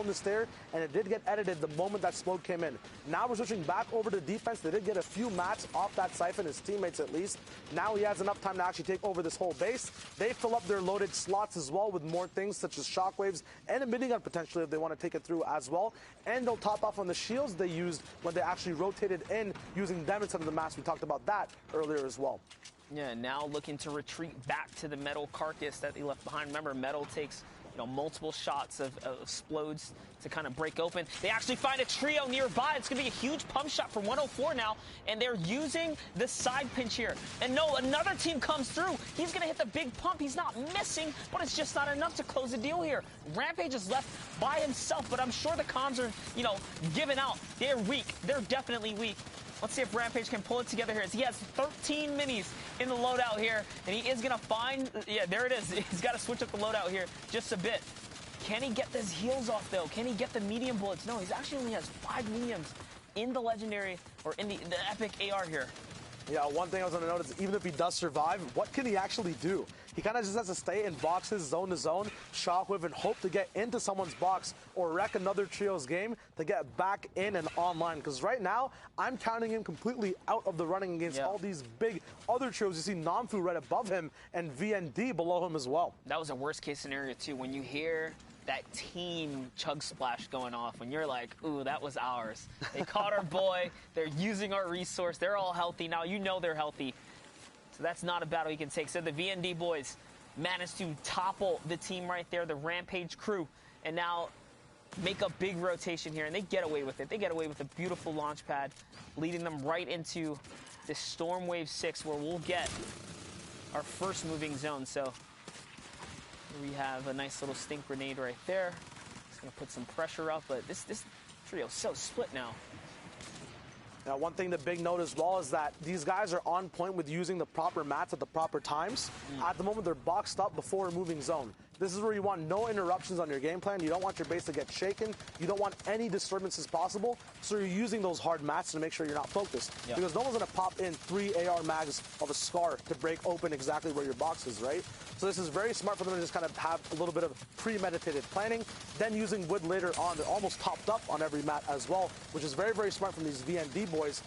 shown this there, and it did get edited the moment that smoke came in. Now we're switching back over to defense. They did get a few mats off that Siphon, his teammates at least. Now he has enough time to actually take over this whole base. They fill up their loaded slots as well with more things such as shockwaves and a minigun potentially if they want to take it through as well. And they'll top off on the shields they used when they actually rotated in using them instead of the mats. We talked about that earlier as well. Yeah, now looking to retreat back to the metal carcass that they left behind. Remember, metal takes multiple shots of explodes to kind of break open. They actually find a trio nearby. It's going to be a huge pump shot for 104 now, and they're using the side pinch here. And no, another team comes through. He's going to hit the big pump. He's not missing, but it's just not enough to close the deal here. Rampage is left by himself, but I'm sure the comms are, giving out. They're weak. They're definitely weak. Let's see if Rampage can pull it together here. As he has 13 minis in the loadout here, and he is going to find, yeah, there it is. He's got to switch up the loadout here just a bit. Can he get his heals off, though? Can he get the medium bullets? No, he actually only has 5 mediums in the legendary, or in the epic AR here. Yeah, one thing I was going to notice, even if he does survive, what can he actually do? He kind of just has to stay in boxes, zone to zone, shockwave, and hope to get into someone's box or wreck another trio's game to get back in and online. Because right now, I'm counting him completely out of the running against all these big other trios. You see Namfu right above him and VND below him as well. That was a worst case scenario, too. When you hear that team chug splash going off, when you're like, ooh, that was ours. They caught our boy. They're using our resource. They're all healthy now. You know they're healthy. So that's not a battle you can take. So the VND boys managed to topple the team right there, the Rampage crew, and now make a big rotation here, and they get away with it. They get away with a beautiful launch pad, leading them right into this Storm Wave 6, where we'll get our first moving zone. So we have a nice little stink grenade right there. It's going to put some pressure up, but this trio is so split now. Now, one thing to big note as well is that these guys are on point with using the proper mats at the proper times. At the moment, they're boxed up before a moving zone. This is where you want no interruptions on your game plan. You don't want your base to get shaken. You don't want any disturbances possible. So you're using those hard mats to make sure you're not focused. Yep. Because no one's going to pop in 3 AR mags of a Scar to break open exactly where your box is, right? So this is very smart for them to just kind of have a little bit of premeditated planning. Then using wood later on, they're almost topped up on every mat as well, which is very, very smart from these VND boys.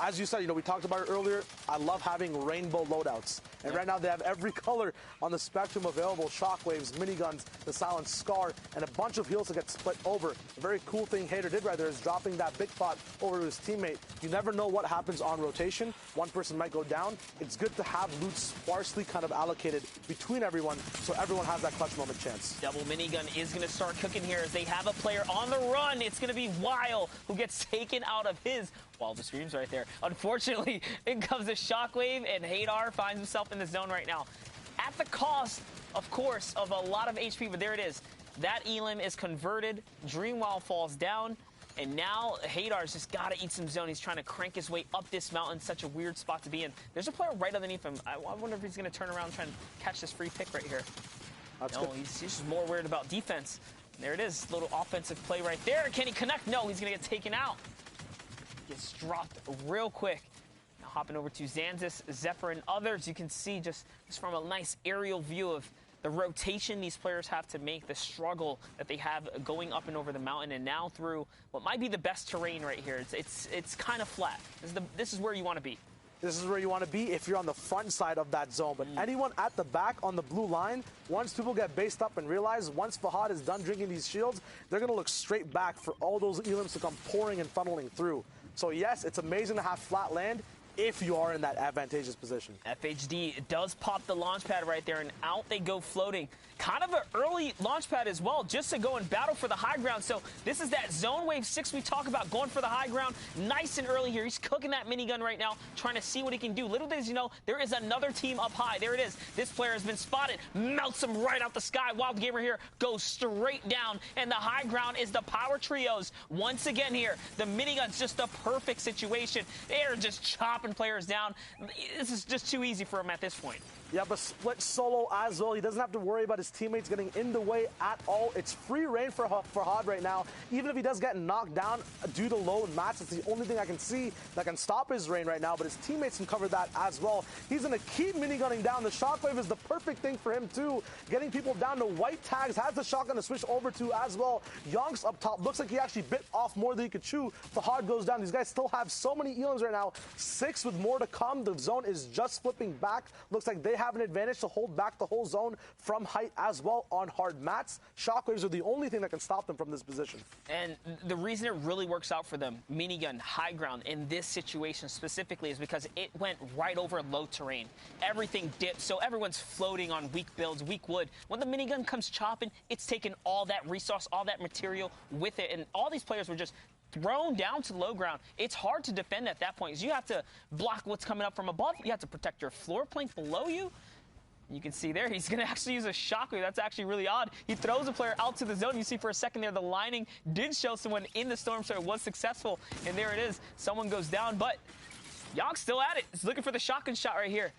As you said, we talked about it earlier, I love having rainbow loadouts. And right now they have every color on the spectrum available. Shockwaves, miniguns, the Silent Scar, and a bunch of heals to get split over. A very cool thing Hater did right there is dropping that big pot over to his teammate. You never know what happens on rotation. One person might go down. It's good to have loot sparsely kind of allocated between everyone so everyone has that clutch moment chance. Double minigun is going to start cooking here as they have a player on the run. It's going to be Weil who gets taken out of his the streams right there. Unfortunately, in comes a shockwave, and Hadar finds himself in the zone right now. At the cost, of course, of a lot of HP, but there it is. That Elim is converted. Dreamwild falls down, and now Hadar's just got to eat some zone. He's trying to crank his way up this mountain. Such a weird spot to be in. There's a player right underneath him. I wonder if he's going to turn around and try and catch this free pick right here. He's just more worried about defense. There it is. Little offensive play right there. Can he connect? No, he's going to get taken out. Gets dropped real quick. Now hopping over to Zanzis, Zephyr, and others. You can see just from a nice aerial view of the rotation these players have to make, the struggle that they have going up and over the mountain, and now through what might be the best terrain right here. It's kind of flat. This is where you want to be. This is where you want to be if you're on the front side of that zone. But anyone at the back on the blue line, once people get based up and realize once Fahad is done drinking these shields, they're going to look straight back for all those elims to come pouring and funneling through. So yes, it's amazing to have flat land if you are in that advantageous position. FHD does pop the launch pad right there, and out they go floating. Kind of an early launch pad as well, just to go and battle for the high ground. So this is that zone wave 6 we talk about, going for the high ground nice and early here. He's cooking that minigun right now, trying to see what he can do. Little does you know, there is another team up high. There it is. This player has been spotted, melts him right out the sky. Wild Gamer here goes straight down, and the high ground is the power trios. Once again here, the minigun's just a perfect situation. They're just chopping chopping players down. This is just too easy for him at this point. Yeah, but split solo as well. He doesn't have to worry about his teammates getting in the way at all. It's free reign for Hod right now. Even if he does get knocked down due to low mats, it's the only thing I can see that can stop his reign right now, but his teammates can cover that as well. He's going to keep minigunning down. The shockwave is the perfect thing for him too. Getting people down to white tags, has the shotgun to switch over to as well. Yonk's up top. Looks like he actually bit off more than he could chew. The Hod goes down. These guys still have so many elims right now. 6 with more to come. The zone is just flipping back. Looks like they have an advantage to hold back the whole zone from height as well on hard mats. Shockwaves are the only thing that can stop them from this position. And the reason it really works out for them, minigun, high ground, in this situation specifically is because it went right over low terrain. Everything dipped, so everyone's floating on weak builds, weak wood. When the minigun comes chopping, it's taking all that resource, all that material with it, and all these players were just thrown down to low ground. It's hard to defend at that point because you have to block what's coming up from above. You have to protect your floor plank below you. You can see there, he's going to actually use a shockwave. That's actually really odd. He throws a player out to the zone. You see for a second there, the lining did show someone in the storm, so it was successful. And there it is. Someone goes down, but Yonk's still at it. He's looking for the shotgun shot right here.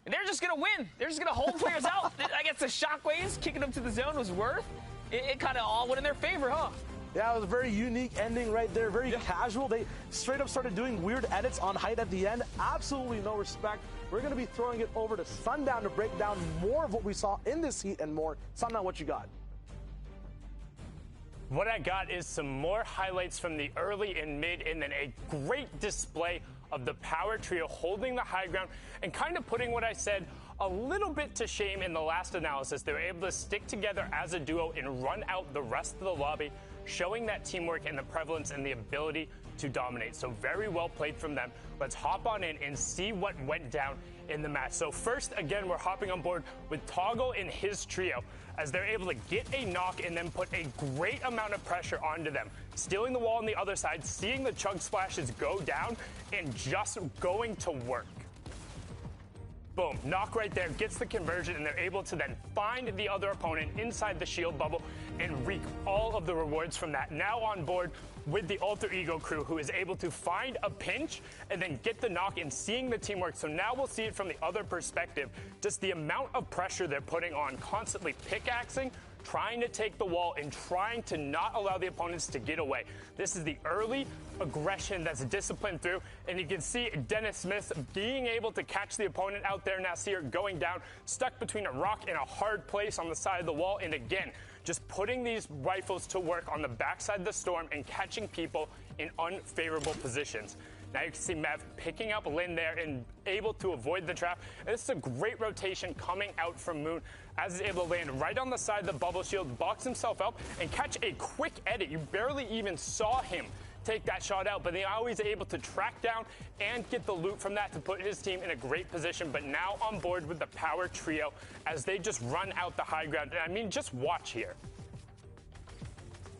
And they're just going to win. They're just going to hold players out. I guess the shockwaves kicking them to the zone was worth. It kind of all went in their favor, huh? Yeah, it was a very unique ending right there. Very casual. They straight up started doing weird edits on height at the end. Absolutely no respect. We're going to be throwing it over to Sundown to break down more of what we saw in this heat and more. Sundown, what you got? What I got is some more highlights from the early and mid, and then a great display of the power trio holding the high ground and kind of putting what I said a little bit to shame in the last analysis. They were able to stick together as a duo and run out the rest of the lobby, showing that teamwork and the prevalence and the ability to dominate. So very well played from them. Let's hop on in and see what went down in the match. So first, again, we're hopping on board with Toggle and his trio as they're able to get a knock and then put a great amount of pressure onto them. Stealing the wall on the other side, seeing the chug splashes go down, and just going to work. Boom, knock right there, gets the conversion, and they're able to then find the other opponent inside the shield bubble and reap all of the rewards from that. Now on board with the Alter Ego crew, who is able to find a pinch and then get the knock and seeing the teamwork. So now we'll see it from the other perspective, just the amount of pressure they're putting on, constantly pickaxing, trying to take the wall and trying to not allow the opponents to get away. This is the early aggression that's disciplined through, and you can see Dennis Smith being able to catch the opponent out there. Nasir going down, stuck between a rock and a hard place on the side of the wall, and again, just putting these rifles to work on the backside of the storm and catching people in unfavorable positions. Now you can see Mev picking up Lin there and able to avoid the trap. And this is a great rotation coming out from Moon as he's able to land right on the side of the bubble shield, box himself up, and catch a quick edit. You barely even saw him take that shot out, but now he's able to track down and get the loot from that to put his team in a great position. But now on board with the power trio as they just run out the high ground. And I mean, just watch here.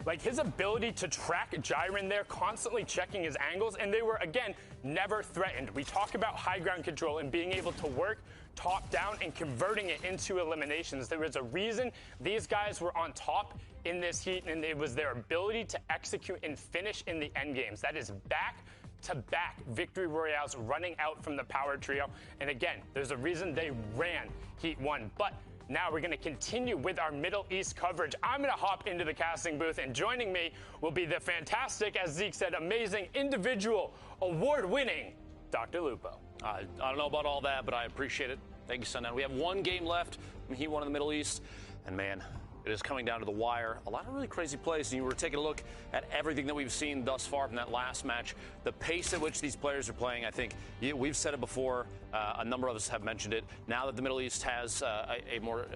Like his ability to track Jiren there, constantly checking his angles, and they were, again, never threatened. We talk about high ground control and being able to work top down and converting it into eliminations. There was a reason these guys were on top in this heat, and it was their ability to execute and finish in the end games. That is back-to-back victory royales running out from the power trio. And again, there's a reason they ran Heat 1. But now we're going to continue with our Middle East coverage. I'm going to hop into the casting booth, and joining me will be the fantastic, as Zeke said, amazing, individual, award-winning Dr. Lupo. I don't know about all that, but I appreciate it. Thank you, Sundown. We have one game left from Heat 1 in the Middle East, and man, it is coming down to the wire. A lot of really crazy plays, and you were taking a look at everything that we've seen thus far from that last match. The pace at which these players are playing, I think we've said it before. A number of us have mentioned it. Now that the Middle East has a more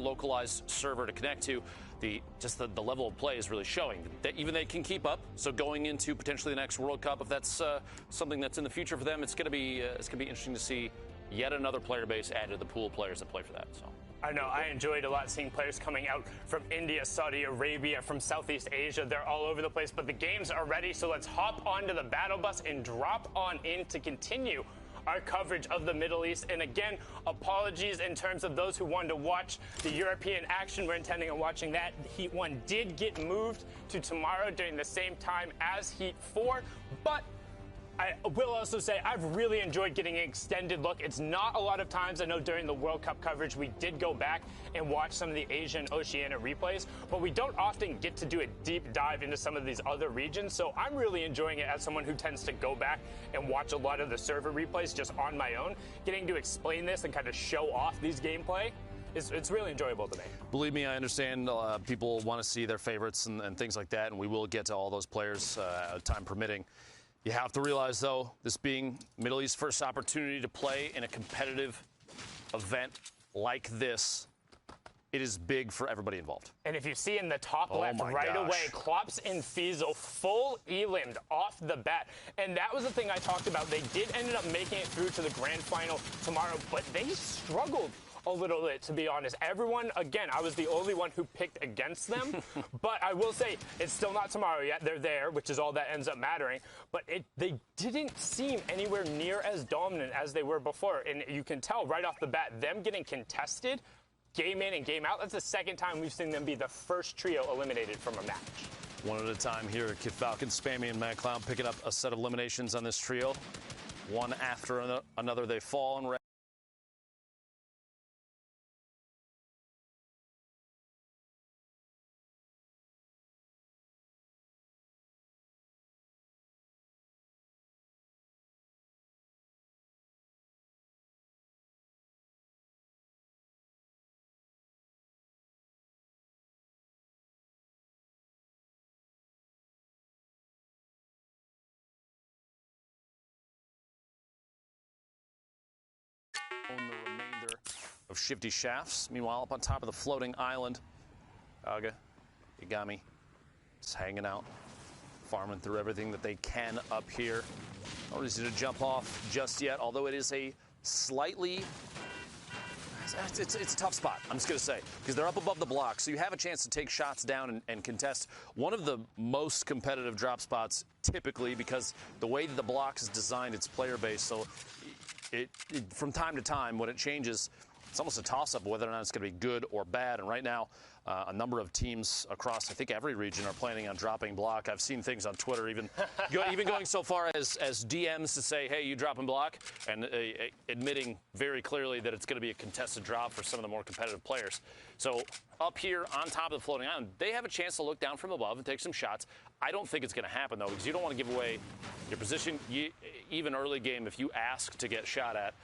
localized server to connect to, the level of play is really showing that even they can keep up. So going into potentially the next World Cup, if that's something that's in the future for them, it's going to be interesting to see yet another player base added to the pool of players that play for that. So. I know, I enjoyed a lot seeing players coming out from India, Saudi Arabia, from Southeast Asia. They're all over the place, but the games are ready, so let's hop onto the battle bus and drop on in to continue our coverage of the Middle East. And again, apologies in terms of those who wanted to watch the European action. We're intending on watching that. Heat 1 did get moved to tomorrow during the same time as Heat 4, but I will also say I've really enjoyed getting an extended look. It's not a lot of times. I know during the World Cup coverage we did go back and watch some of the Asian Oceania replays, but we don't often get to do a deep dive into some of these other regions. So I'm really enjoying it as someone who tends to go back and watch a lot of the server replays just on my own. Getting to explain this and kind of show off these gameplay, it's really enjoyable to me. Believe me, I understand people want to see their favorites and things like that, and we will get to all those players, time permitting. You have to realize, though, this being Middle East's first opportunity to play in a competitive event like this, it is big for everybody involved. And if you see in the top left right away, Klops and Fiesel full elimed off the bat. And that was the thing I talked about. They did end up making it through to the grand final tomorrow, but they struggled a little bit, to be honest. Everyone, again, I was the only one who picked against them. But I will say, it's still not tomorrow yet. They're there, which is all that ends up mattering. But they didn't seem anywhere near as dominant as they were before. And you can tell right off the bat, them getting contested game in and game out, that's the second time we've seen them be the first trio eliminated from a match. One at a time here. Kid Falcon, Spammy, and Mad Clown picking up a set of eliminations on this trio. One after another, they fall and own the remainder of Shifty Shafts. Meanwhile, up on top of the floating island, Aga, Yagami, just hanging out, farming through everything that they can up here. Not easy to jump off just yet, although it is a slightly... It's a tough spot, I'm just going to say, because they're up above the block, so you have a chance to take shots down and contest. One of the most competitive drop spots, typically, because the way that the block is designed, it's player-based, so from time to time, when it changes, it's almost a toss-up whether or not it's going to be good or bad. And right now, a number of teams across, I think, every region are planning on dropping block. I've seen things on Twitter, even going so far as DMs to say, hey, you dropping block, and admitting very clearly that it's going to be a contested drop for some of the more competitive players. So up here on top of the floating island, they have a chance to look down from above and take some shots. I don't think it's going to happen, though, because you don't want to give away your position. Even early game, if you ask to get shot at,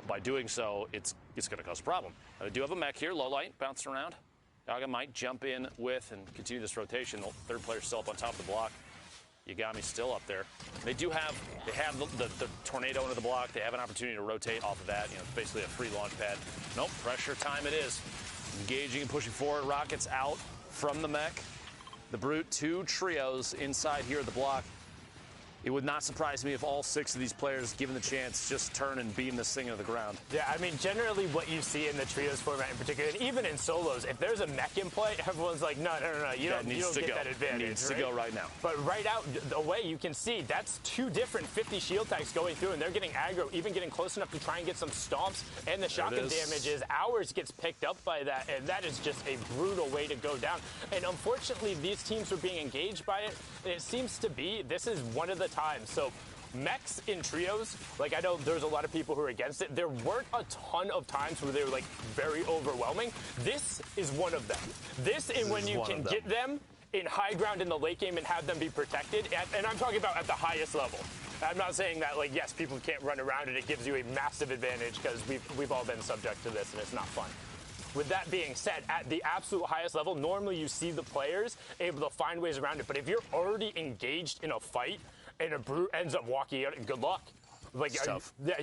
by doing so, it's going to cause a problem. They do have a mech here, low light, bouncing around. Yaga might jump in with and continue this rotation. The third player still up on top of the block. Yagami's still up there. They have the tornado into the block. They have an opportunity to rotate off of that. You know, it's basically a free launch pad. Nope, pressure time it is. Engaging and pushing forward. Rockets out from the mech. The Brute, two trios inside here at the block. It would not surprise me if all 6 of these players, given the chance, just turn and beam this thing into the ground. Yeah, I mean, generally what you see in the trios format in particular, and even in solos, if there's a mech in play, everyone's like, no, you don't get that advantage. It needs to go right now. But right out away, you can see that's 2 different 50 shield tags going through, and they're getting aggro, even getting close enough to try and get some stomps, and the shotgun damages. Ours gets picked up by that, and that is just a brutal way to go down. And unfortunately, these teams are being engaged by it, and it seems to be, this is one of the times. So mechs in trios, like, I know there's a lot of people who are against it. There weren't a ton of times where they were like very overwhelming. This is one of them. This is when you can get them in high ground in the late game and have them be protected. And I'm talking about at the highest level. I'm not saying that, like, yes, people can't run around and it gives you a massive advantage, because we've all been subject to this and it's not fun. With that being said, at the absolute highest level, normally you see the players able to find ways around it. But if you're already engaged in a fight and a Brute ends up walking out, good luck. Like,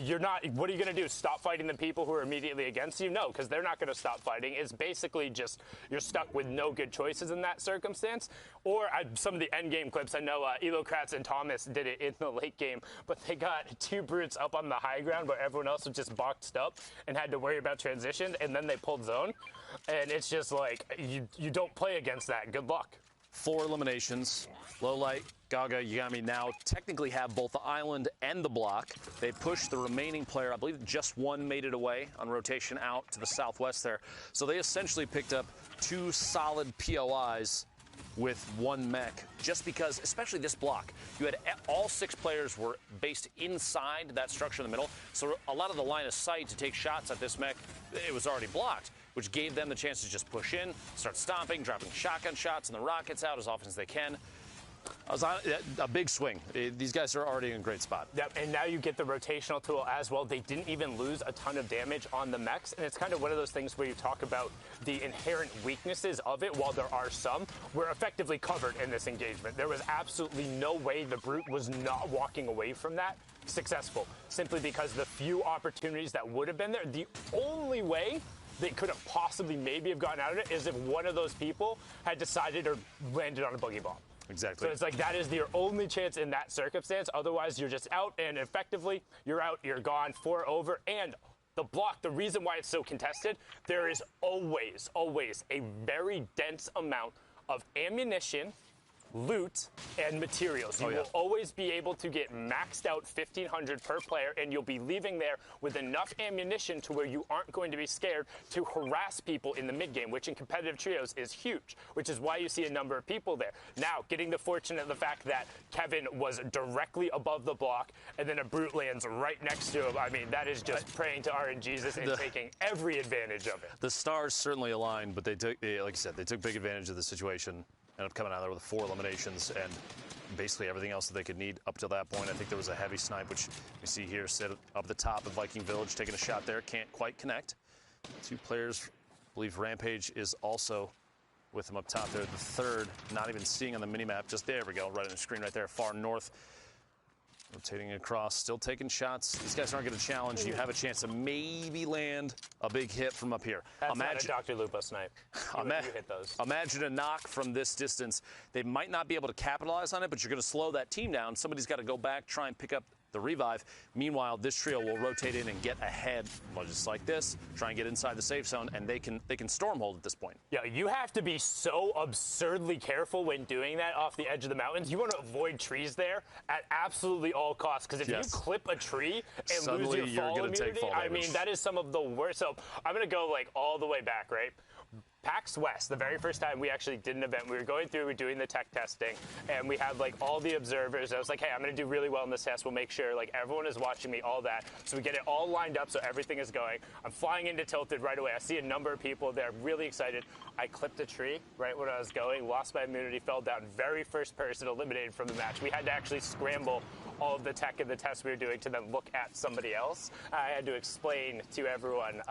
you're not, what are you going to do? Stop fighting the people who are immediately against you? No, because they're not going to stop fighting. It's basically just, you're stuck with no good choices in that circumstance. Or some of the end game clips, I know Elocrats and Thomas did it in the late game, but they got 2 Brutes up on the high ground where everyone else was just boxed up and had to worry about transition, and then they pulled zone. And it's just like, you don't play against that. Good luck. 4 eliminations. Low light, Gaga, Yagami now technically have both the island and the block. They pushed the remaining player. I believe just one made it away on rotation out to the southwest there. So they essentially picked up 2 solid POIs with one mech, just because, especially this block, you had all 6 players were based inside that structure in the middle, so a lot of the line of sight to take shots at this mech, it was already blocked, which gave them the chance to just push in, start stomping, dropping shotgun shots and the rockets out as often as they can. I was on a big swing. These guys are already in a great spot. Yep, and now you get the rotational tool as well. They didn't even lose a ton of damage on the mechs, and it's kind of one of those things where you talk about the inherent weaknesses of it. While there are some, we're effectively covered in this engagement. There was absolutely no way the Brute was not walking away from that successful, simply because the few opportunities that would have been there, the only way they could have possibly maybe have gotten out of it is if one of those people had decided or landed on a boogie bomb. Exactly. So it's like that is your only chance in that circumstance. Otherwise, you're just out, and effectively, you're out, you're gone, 4 over. And the block, the reason why it's so contested, there is always a very dense amount of ammunition, loot, and materials. You will always be able to get maxed out 1,500 per player, and you'll be leaving there with enough ammunition to where you aren't going to be scared to harass people in the mid-game, which in competitive trios is huge, which is why you see a number of people there. Now, getting the fortune of the fact that Kevin was directly above the block, and then a Brute lands right next to him, I mean, that is just praying to RNGesus and taking every advantage of it. The stars certainly aligned, but they took, like you said, they took big advantage of the situation. Ended up coming out there with 4 eliminations and basically everything else that they could need up to that point. I think there was a heavy snipe, which you see here, set up the top of Viking Village, taking a shot there. Can't quite connect. 2 players, I believe Rampage is also with him up top there. The third, not even seeing on the minimap. Just there we go, right on the screen right there, far north. Rotating across, still taking shots. These guys aren't going to challenge. You have a chance to maybe land a big hit from up here. That's not a Dr. Lupo snipe. You hit those. Imagine a knock from this distance. They might not be able to capitalize on it, but you're going to slow that team down. Somebody's got to go back, try and pick up the revive. Meanwhile, this trio will rotate in and get ahead, well, just like this, try and get inside the safe zone, and they can stormhold at this point. Yeah, you have to be so absurdly careful when doing that off the edge of the mountains. You want to avoid trees there at absolutely all costs, because if you clip a tree and suddenly lose your fall immunity, I mean, that is some of the worst. So I'm going to go like all the way back, right? PAX West, the very first time we actually did an event, we were going through, we were doing the tech testing, and we had like all the observers. I was like, hey, I'm going to do really well in this test. We'll make sure like everyone is watching me, all that. So we get it all lined up so everything is going. I'm flying into Tilted right away. I see a number of people there, really excited. I clipped a tree right when I was going, lost my immunity, fell down. Very first person eliminated from the match. We had to actually scramble all of the tech and the tests we were doing to then look at somebody else. I had to explain to everyone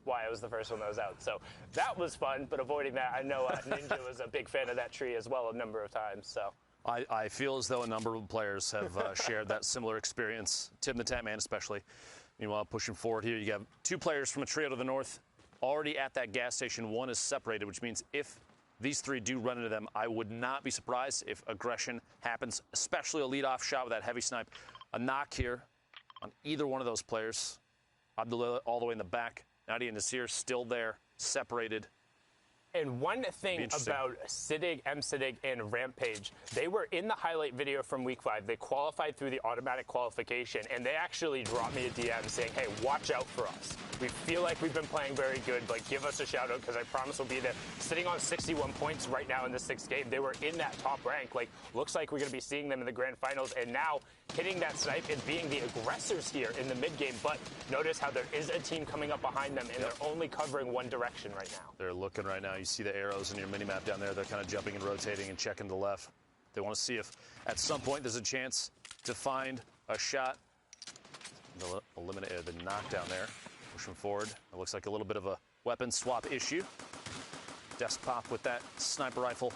why I was the first one that was out. So that was fun, but avoiding that, I know Ninja was a big fan of that tree as well a number of times. So I feel as though a number of players have shared that similar experience, Tim the Tatman especially. Meanwhile, pushing forward here, you have 2 players from a trio to the north already at that gas station. 1 is separated, which means if these 3 do run into them, I would not be surprised if aggression happens, especially a lead-off shot with that heavy snipe. A knock here on either one of those players. Abdullah all the way in the back. Nadia and Nasir still there, separated. And one thing about Siddig, M-Siddig, and Rampage, they were in the highlight video from Week 5. They qualified through the automatic qualification, and they actually dropped me a DM saying, hey, watch out for us. We feel like we've been playing very good. Like, give us a shout-out, because I promise we'll be there. Sitting on 61 points right now in the 6th game. They were in that top rank. Like, looks like we're going to be seeing them in the grand finals, and now hitting that snipe and being the aggressors here in the mid-game. But notice how there is a team coming up behind them, and they're only covering one direction right now. They're looking right now. You see the arrows in your minimap down there. They're kind of jumping and rotating and checking to the left. They want to see if at some point there's a chance to find a shot. They'll eliminate the knockdown there. Pushing forward. It looks like a little bit of a weapon swap issue. Desk pop with that sniper rifle.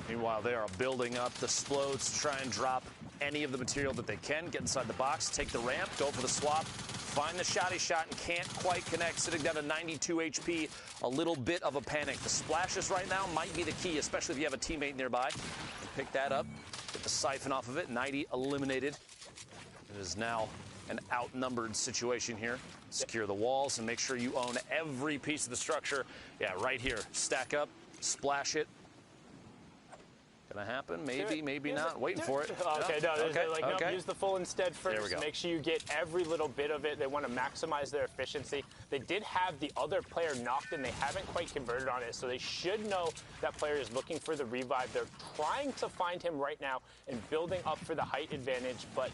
Meanwhile, they are building up the explodes to try and drop any of the material that they can. Get inside the box, take the ramp, go for the swap. Find the shotty shot and can't quite connect, sitting down to 92 HP. A little bit of a panic. The splashes right now might be the key, especially if you have a teammate nearby. Pick that up, get the siphon off of it. 90 eliminated. It is now an outnumbered situation here. Secure the walls and make sure you own every piece of the structure. Yeah, right here. Stack up, splash it. Gonna happen? Maybe, maybe not. Waiting for it. Okay, no. no, Okay. like, Okay. no, use the full instead There we first. go. Make sure you get every little bit of it. They want to maximize their efficiency. They did have the other player knocked and they haven't quite converted on it, so they should know that player is looking for the revive. They're trying to find him right now and building up for the height advantage, but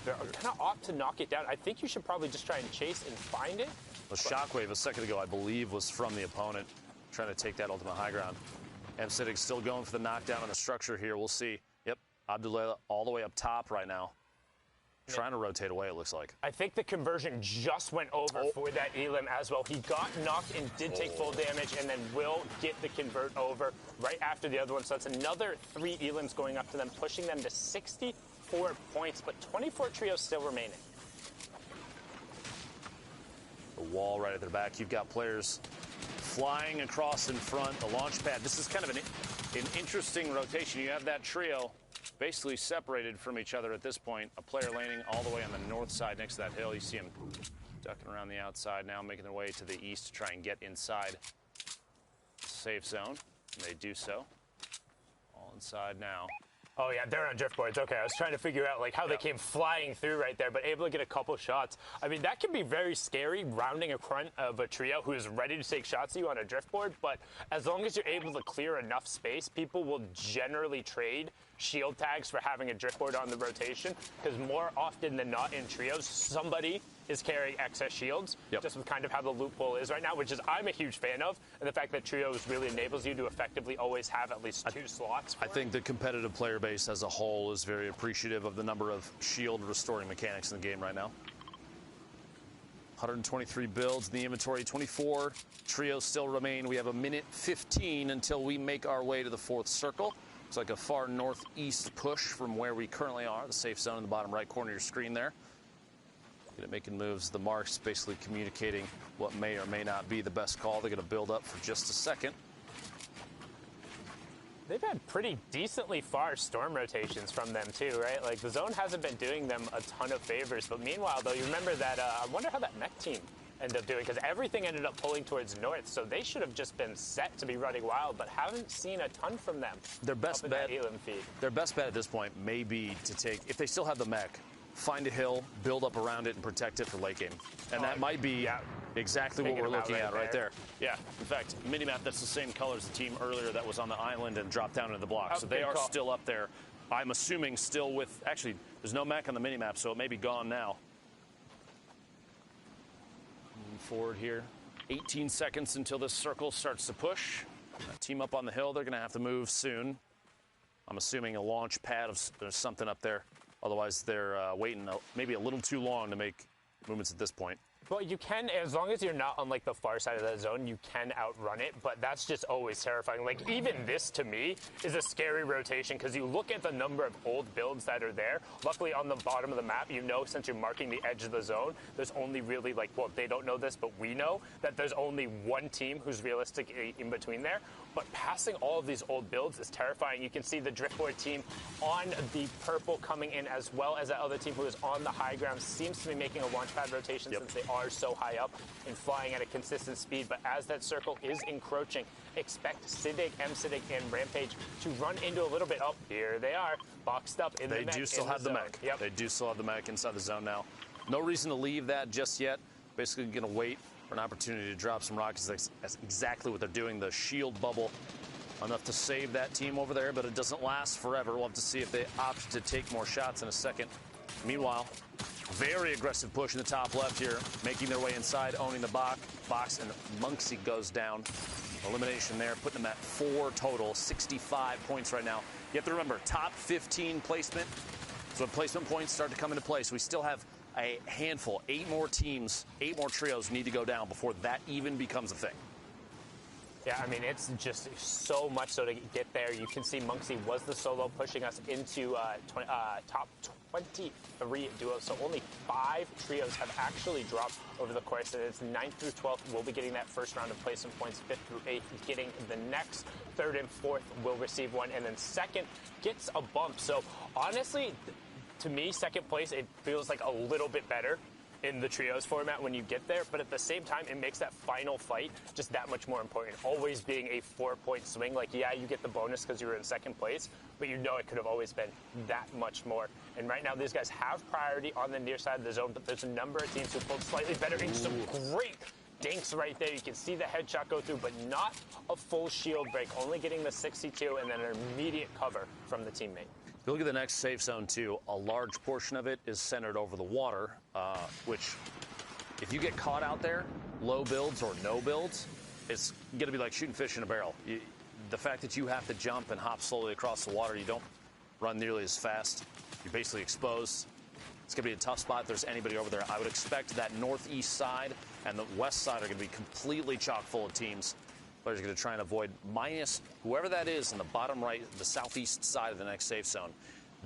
they're kind of opt to knock it down. I think you should probably just try and chase and find it. The shockwave a second ago, I believe, was from the opponent trying to take that ultimate high ground. Msidig still going for the knockdown on the structure here. We'll see. Yep, Abdullah all the way up top right now. Trying to rotate away, it looks like. I think the conversion just went over for that Elim as well. He got knocked and did take full damage and then will get the convert over right after the other one. So that's another 3 Elims going up to them, pushing them to 64 points, but 24 trios still remaining. The wall right at their back. You've got players flying across in front, the launch pad. This is kind of an interesting rotation. You have that trio basically separated from each other at this point. A player landing all the way on the north side next to that hill. You see him ducking around the outside now, making their way to the east to try and get inside the safe zone. And they do so. All inside now. Oh, yeah, they're on driftboards. Okay, I was trying to figure out, like, how they came flying through right there, but able to get a couple shots. I mean, that can be very scary, rounding in front of a trio who is ready to take shots at you on a driftboard, but as long as you're able to clear enough space, people will generally trade shield tags for having a driftboard on the rotation, because more often than not in trios, somebody is carrying excess shields, just with kind of how the loophole is right now, which is I'm a huge fan of, and the fact that trios really enables you to effectively always have at least 2 slots. I think the competitive player base as a whole is very appreciative of the number of shield restoring mechanics in the game right now. 123 builds in the inventory, 24 trios still remain. We have a minute 15 until we make our way to the 4th circle. It's like a far northeast push from where we currently are, the safe zone in the bottom right corner of your screen there. Good at making moves. The marks basically communicating what may or may not be the best call. They're going to build up for just a second. They've had pretty decently far storm rotations from them too, right? Like the zone hasn't been doing them a ton of favors, but meanwhile though, you remember that, I wonder how that mech team ended up doing, because everything ended up pulling towards north, so they should have just been set to be running wild, but haven't seen a ton from them. Their best bet, Elim feed. Their best bet at this point may be to take, if they still have the mech, find a hill, build up around it, and protect it for late game. And that might be exactly what we're looking at right there. Yeah, in fact, minimap that's the same color as the team earlier that was on the island and dropped down into the block. So they are still up there. I'm assuming still with, actually, there's no mech on the minimap, so it may be gone now. Moving forward here. 18 seconds until this circle starts to push. Team up on the hill, they're going to have to move soon. I'm assuming a launch pad of there's something up there. Otherwise, they're waiting maybe a little too long to make movements at this point. Well, you can, as long as you're not on like the far side of that zone, you can outrun it, but that's just always terrifying. Like even this to me is a scary rotation because you look at the number of old builds that are there. Luckily on the bottom of the map, you know, since you're marking the edge of the zone, there's only really like, well, they don't know this, but we know that there's only one team who's realistically in between there. But passing all of these old builds is terrifying. You can see the driftboard team on the purple coming in, as well as that other team who is on the high ground seems to be making a launch pad rotation since they are so high up and flying at a consistent speed. But as that circle is encroaching, expect Sidig, Msidig, and Rampage to run into a little bit. Oh, here they are, boxed up in the mech. They do still have the mech. Yep. They do still have the mech inside the zone now. No reason to leave that just yet. Basically going to wait for an opportunity to drop some rockets. That's exactly what they're doing. The shield bubble enough to save that team over there, but it doesn't last forever. We'll have to see if they opt to take more shots in a second. Meanwhile, very aggressive push in the top left here, making their way inside, owning the box, and Monksy goes down. Elimination there, putting them at 4 total, 65 points right now. You have to remember, top 15 placement. So when placement points start to come into place, we still have a handful, 8 more teams, 8 more trios need to go down before that even becomes a thing. Yeah, I mean, it's just so much so to get there. You can see Monksy was the solo pushing us into top 23 duos. So only 5 trios have actually dropped over the course. And it's 9th through 12th. We'll be getting that first round of placement points. 5th through 8th getting the next. 3rd and 4th will receive one. And then 2nd gets a bump. So honestly, to me, 2nd place, it feels like a little bit better in the trios format when you get there, but at the same time, it makes that final fight just that much more important. Always being a 4-point swing. Like, yeah, you get the bonus because you were in second place, but you know it could have always been that much more. And right now, these guys have priority on the near side of the zone, but there's a number of teams who pulled slightly better and some great dinks right there. You can see the headshot go through, but not a full shield break, only getting the 62 and then an immediate cover from the teammate. If you look at the next safe zone, too, a large portion of it is centered over the water, which, if you get caught out there, low builds or no builds, it's going to be like shooting fish in a barrel. The fact that you have to jump and hop slowly across the water, you don't run nearly as fast. You're basically exposed. It's going to be a tough spot if there's anybody over there. I would expect that northeast side and the west side are going to be completely chock full of teams. Players are going to try and avoid minus whoever that is in the bottom right, the southeast side of the next safe zone.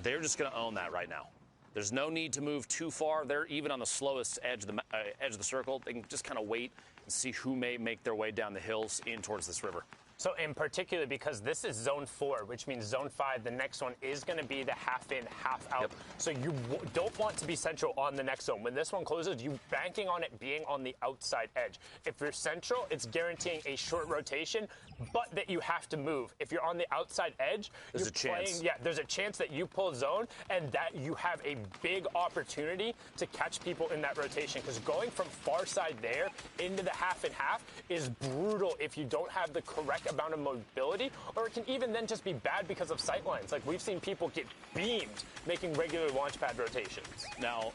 They're just going to own that right now. There's no need to move too far. They're even on the slowest edge of the circle. They can just kind of wait and see who may make their way down the hills in towards this river. So in particular, because this is zone 4, which means zone 5, the next one is going to be the half in, half out. Yep. So you don't want to be central on the next zone. When this one closes, you're banking on it being on the outside edge. If you're central, it's guaranteeing a short rotation, but that you have to move. If you're on the outside edge, there's a chance. Yeah, there's a chance that you pull zone and that you have a big opportunity to catch people in that rotation. Because going from far side there into the half and half is brutal if you don't have the correct amount of mobility, or it can even then just be bad because of sight lines. Like, we've seen people get beamed making regular launch pad rotations. Now,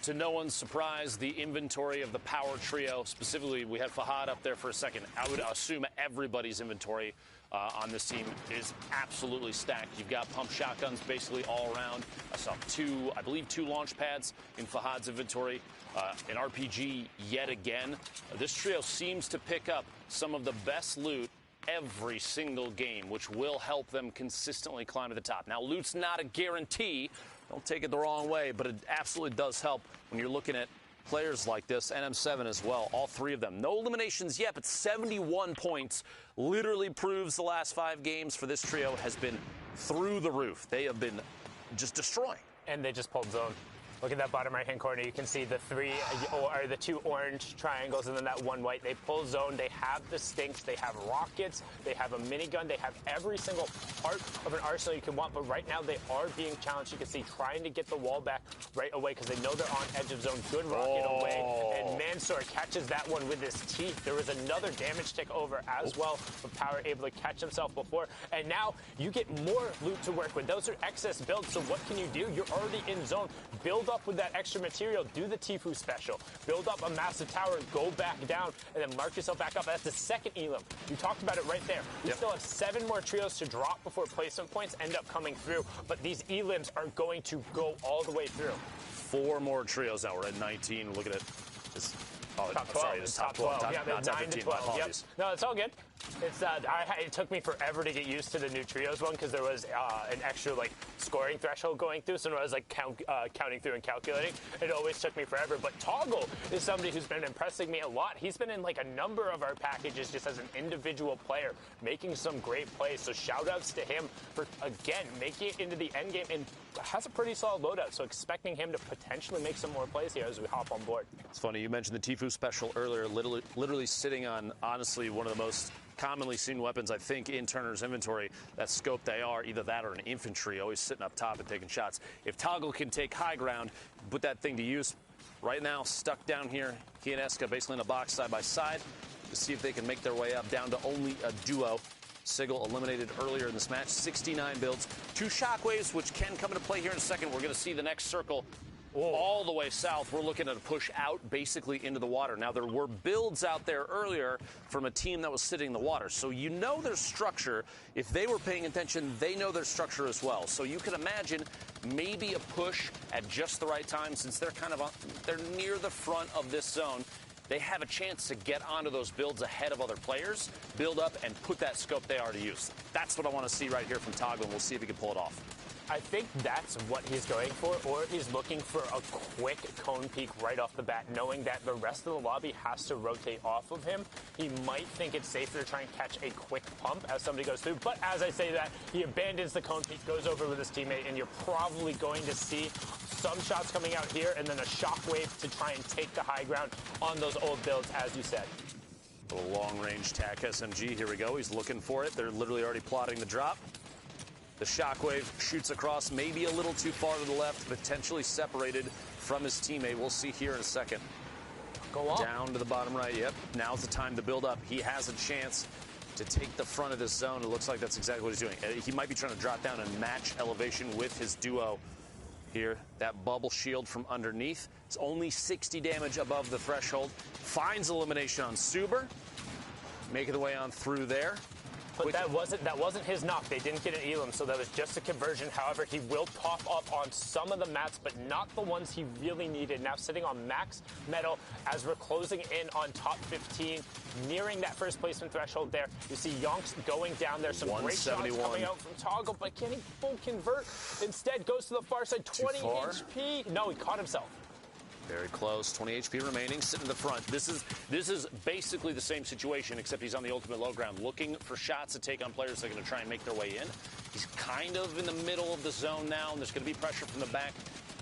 to no one's surprise, the inventory of the power trio, specifically, we had Fahad up there for a second. I would assume everybody's inventory on this team is absolutely stacked. You've got pump shotguns basically all around. I saw I believe two launch pads in Fahad's inventory. An RPG yet again. This trio seems to pick up some of the best loot every single game, which will help them consistently climb to the top. Now, loot's not a guarantee. Don't take it the wrong way, but it absolutely does help when you're looking at players like this, NM7 as well, all three of them. No eliminations yet, but 71 points literally proves the last 5 games for this trio has been through the roof. They have been just destroying. And they just pulled zone. Look at that bottom right-hand corner. You can see the 2 orange triangles and then that 1 white. They pull zone. They have the stinks. They have rockets. They have a minigun. They have every single part of an arsenal you can want. But right now they are being challenged. You can see trying to get the wall back right away because they know they're on edge of zone. Good rocket away. And Mansour catches that one with his teeth. There was another damage tick over as well. But Power able to catch himself before. And now you get more loot to work with. Those are excess builds. So what can you do? You're already in zone. Build up with that extra material, do the Tifu special, build up a massive tower, go back down, and then mark yourself back up. That's the second elim. You talked about it right there. We still have 7 more trios to drop before placement points end up coming through, but these elims are going to go all the way through. 4 more trios now. We're at 19. Look at it. Top 12. Sorry, it's top 12. Yeah, not top 15. 12. Yep. No, it's all good. It's it took me forever to get used to the new trios one because there was an extra scoring threshold going through. So when I was counting through and calculating, it always took me forever. But Toggle is somebody who's been impressing me a lot. He's been in a number of our packages just as an individual player, making some great plays. So shout outs to him for again making it into the end game and has a pretty solid loadout. So expecting him to potentially make some more plays here as we hop on board. It's funny you mentioned the Tifu special earlier. Literally sitting on honestly one of the most commonly seen weapons, I think, in Turner's inventory. That scoped AR, either that or an infantry, always sitting up top and taking shots. If Toggle can take high ground, put that thing to use. Right now, stuck down here, he and Eska basically in a box side by side to see if they can make their way up down to only a duo. Sigil eliminated earlier in this match. 69 builds. 2 shockwaves, which can come into play here in a second. We're going to see the next circle. All the way south. We're looking at a push out basically into the water. Now, there were builds out there earlier from a team that was sitting in the water. So you know their structure. If they were paying attention, they know their structure as well. So you can imagine maybe a push at just the right time since they're they're near the front of this zone. They have a chance to get onto those builds ahead of other players, build up, and put that scope they are to use. That's what I want to see right here from Toggle, and we'll see if he can pull it off. I think that's what he's going for, or he's looking for a quick cone peek right off the bat, knowing that the rest of the lobby has to rotate off of him. He might think it's safer to try and catch a quick pump as somebody goes through, but as I say that, he abandons the cone peek, goes over with his teammate, and you're probably going to see some shots coming out here and then a shockwave to try and take the high ground on those old builds, as you said. A little long-range tack SMG. Here we go. He's looking for it. They're literally already plotting the drop. The shockwave shoots across, maybe a little too far to the left, potentially separated from his teammate. We'll see here in a second. Go up. Down to the bottom right. Yep. Now's the time to build up. He has a chance to take the front of this zone. It looks like that's exactly what he's doing. He might be trying to drop down and match elevation with his duo here. That bubble shield from underneath. It's only 60 damage above the threshold. Finds elimination on Suber. Making the way on through there. But that wasn't his knock. They didn't get an elim, so that was just a conversion. However, he will pop up on some of the mats, but not the ones he really needed. Now sitting on max metal as we're closing in on top 15, nearing that first placement threshold there. You see Yonks going down there. Some great shots coming out from Toggle, but can he full convert? Instead, goes to the far side. 20 HP. No, he caught himself. Very close. 20 HP remaining. Sitting in the front. This is basically the same situation, except he's on the ultimate low ground, looking for shots to take on players that are going to try and make their way in. He's kind of in the middle of the zone now, and there's going to be pressure from the back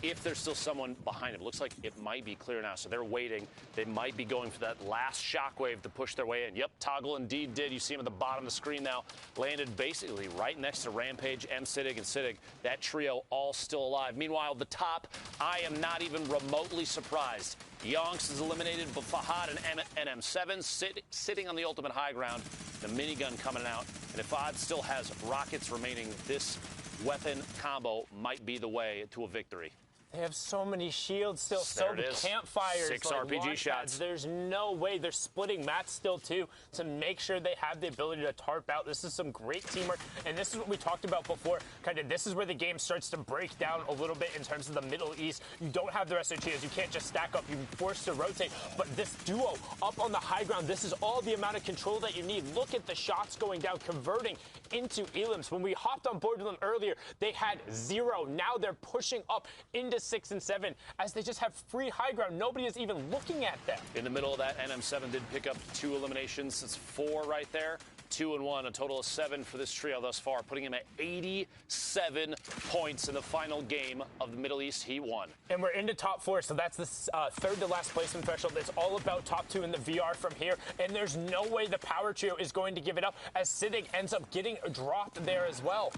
if there's still someone behind him. Looks like it might be clear now, so they're waiting. They might be going for that last shockwave to push their way in. Yep, Toggle indeed did. You see him at the bottom of the screen now. Landed basically right next to Rampage, M-Citig, and Citig. That trio all still alive. Meanwhile, the top, I am not even remotely surprised. Yonks is eliminated, but Fahad and NM7 sitting on the ultimate high ground. The minigun coming out. And if Fahad still has rockets remaining, this weapon combo might be the way to a victory. They have so many shields still, so campfires, 6 RPG shots. There's no way. They're splitting mats still, too, to make sure they have the ability to tarp out. This is some great teamwork, and this is what we talked about before. Kind of this is where the game starts to break down a little bit in terms of the Middle East. You don't have the rest of the trios. You can't just stack up. You're forced to rotate. But this duo up on the high ground, this is all the amount of control that you need. Look at the shots going down, converting into elims. When we hopped on board with them earlier, they had 0. Now they're pushing up into 6 and 7 as they just have free high ground. Nobody is even looking at them. In the middle of that, NM7 did pick up 2 eliminations. It's 4 right there. 2 and 1, a total of 7 for this trio thus far, putting him at 87 points in the final game of the Middle East. He won. And we're into top 4, so that's the third to last placement threshold. It's all about top 2 in the VR from here, and there's no way the power trio is going to give it up as Citig ends up getting dropped there as well.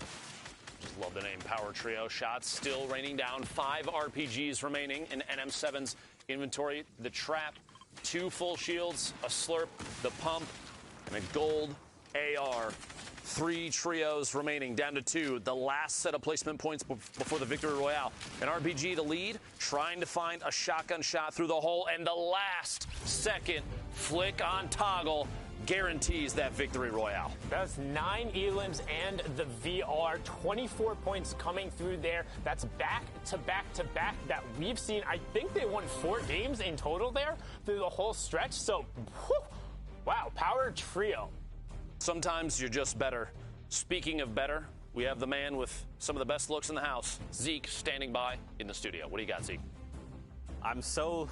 Just love the name Power Trio. Shots still raining down. 5 RPGs remaining in NM7's inventory. The trap, 2 full shields, a slurp, the pump, and a gold AR. 3 trios remaining, down to 2. The last set of placement points before the Victory Royale. An RPG to lead, trying to find a shotgun shot through the hole, and the last second flick on Toggle guarantees that Victory Royale. That's 9 elims and the VR. 24 points coming through there. That's back to back to back that we've seen. I think they won 4 games in total there through the whole stretch. So, whew, wow, Power Trio. Sometimes you're just better. Speaking of better, we have the man with some of the best looks in the house, Zeke, standing by in the studio. What do you got, Zeke? I'm so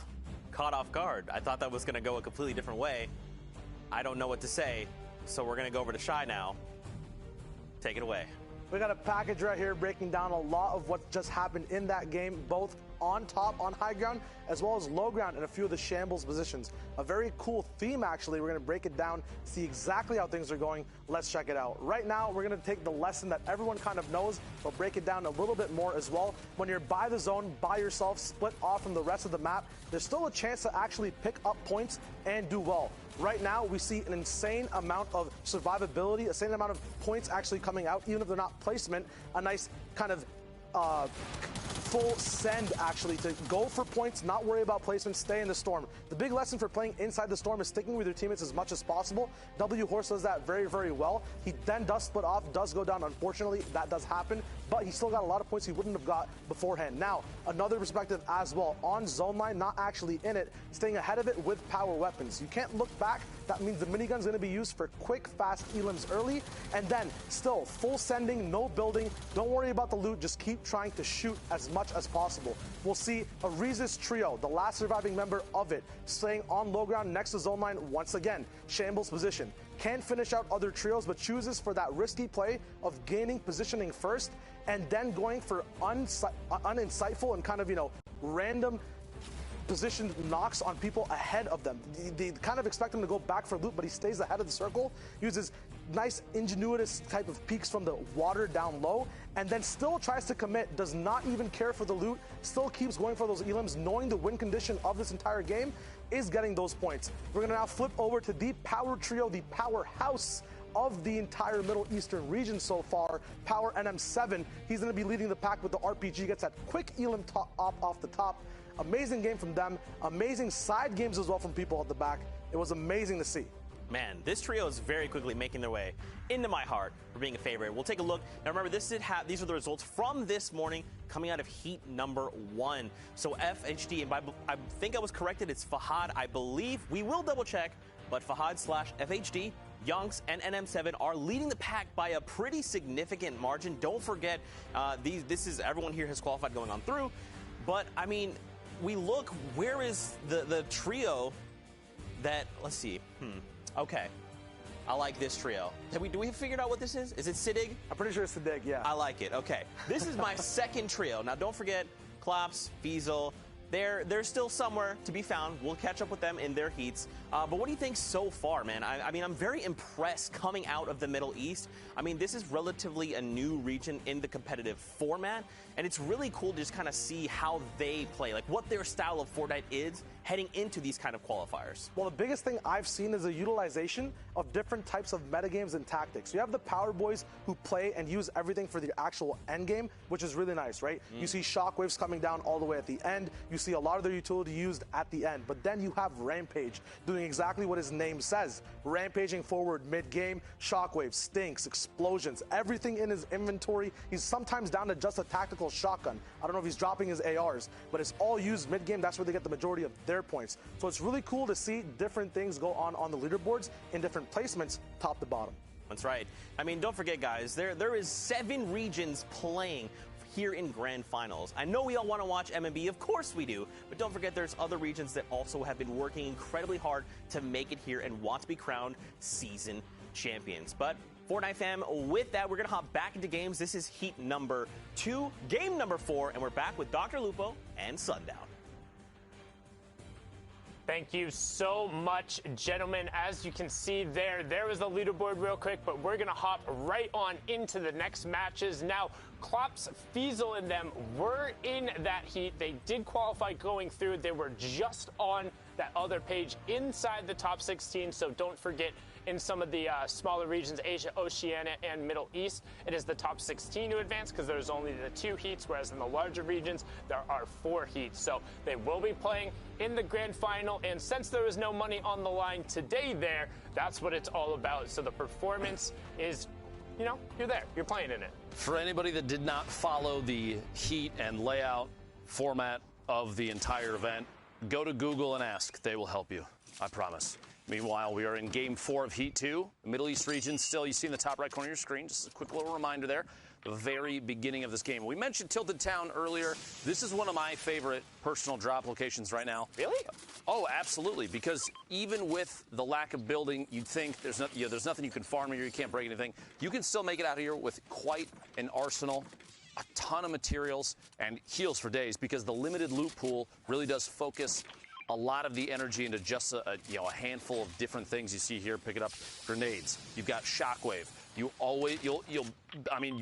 caught off guard. I thought that was going to go a completely different way. I don't know what to say, so we're going to go over to Shy now. Take it away. We got a package right here breaking down a lot of what just happened in that game, both on top, on high ground, as well as low ground in a few of the shambles positions. A very cool theme, actually. We're going to break it down, see exactly how things are going. Let's check it out. Right now, we're going to take the lesson that everyone kind of knows, but break it down a little bit more as well. When you're by the zone, by yourself, split off from the rest of the map, there's still a chance to actually pick up points and do well. Right now, we see an insane amount of survivability, a insane amount of points actually coming out, even if they're not placement. A nice kind of full send, actually, to go for points, not worry about placement, stay in the storm. The big lesson for playing inside the storm is sticking with your teammates as much as possible. W Horse does that very, very well. He then does split off, does go down, unfortunately. That does happen. but he still got a lot of points he wouldn't have got beforehand. Now, another perspective as well, on zone line, not actually in it, staying ahead of it with power weapons. You can't look back. That means the minigun's going to be used for quick, fast elims early, and then still full sending, no building. Don't worry about the loot. Just keep trying to shoot as much as possible. We'll see a Reese's trio, the last surviving member of it, staying on low ground next to zone line once again. Shambles position. Can't finish out other trios, but chooses for that risky play of gaining positioning first and then going for uninsightful and kind of, random position knocks on people ahead of them. They kind of expect him to go back for loot, but he stays ahead of the circle, uses nice ingenuitous type of peeks from the water down low, and then still tries to commit, does not even care for the loot, still keeps going for those elims, knowing the win condition of this entire game is getting those points. We're gonna now flip over to the power trio, the powerhouse of the entire Middle Eastern region so far, Power NM7. He's gonna be leading the pack with the RPG, gets that quick elim off the top. Amazing game from them. Amazing side games as well from people at the back. It was amazing to see. Man, this trio is very quickly making their way into my heart for being a favorite. We'll take a look. Now remember, these are the results from this morning coming out of heat number 1. So FHD, and I think I was corrected, it's Fahad, I believe. We will double check, but Fahad/FHD, Yonks, and NM7 are leading the pack by a pretty significant margin. Don't forget, everyone here has qualified going on through. But, I mean, we look, where is the trio that, let's see, okay. I like this trio. Do we have figured out what this is? Is it Siddig? I'm pretty sure it's Siddig, yeah. I like it, okay. This is my second trio. Now, don't forget, Klops, Fiesel, they're still somewhere to be found. We'll catch up with them in their heats. But what do you think so far, man? I mean, I'm very impressed coming out of the Middle East. I mean, this is relatively a new region in the competitive format, and it's really cool to just kind of see how they play, like what their style of Fortnite is heading into these kind of qualifiers. Well, the biggest thing I've seen is the utilization of different types of metagames and tactics. You have the power boys who play and use everything for the actual end game, which is really nice, right? You see shockwaves coming down all the way at the end. You see a lot of their utility used at the end. But then you have Rampage doing exactly what his name says. Rampaging forward mid-game, shockwaves, stinks, explosions, everything in his inventory. He's sometimes down to just a tactical shotgun. I don't know if he's dropping his ARs, but it's all used mid-game. That's where they get the majority of their points. So it's really cool to see different things go on the leaderboards in different placements, top to bottom. That's right. I mean, don't forget, guys, there is 7 regions playing here in Grand Finals. I know we all want to watch MMB, of course we do, but don't forget there's other regions that also have been working incredibly hard to make it here and want to be crowned season champions. But Fortnite fam, with that, we're going to hop back into games. This is heat number 2, game number 4, and we're back with Dr. Lupo and Sundown. Thank you so much, gentlemen. As you can see there was the leaderboard real quick, but we're going to hop right on into the next matches. Now, Klops, Fiesel, and them were in that heat. They did qualify going through. They were just on that other page inside the top 16, so don't forget, in some of the smaller regions, Asia, Oceania, and Middle East, it is the top 16 to advance because there's only the 2 heats, whereas in the larger regions, there are 4 heats. So they will be playing in the grand final, and since there is no money on the line today there, that's what it's all about. So the performance is, you're there, you're playing in it. For anybody that did not follow the heat and layout format of the entire event, go to Google and ask. They will help you, I promise. Meanwhile, we are in Game 4 of Heat 2. The Middle East region still, you see in the top right corner of your screen, just a quick little reminder there, the very beginning of this game. We mentioned Tilted Town earlier. This is one of my favorite personal drop locations right now. Really? Oh, absolutely, because even with the lack of building, you'd think there's nothing you can farm here, you can't break anything. You can still make it out here with quite an arsenal, a ton of materials, and heals for days, because the limited loot pool really does focus a lot of the energy into just a handful of different things you see here. Picking up grenades. You've got shockwave.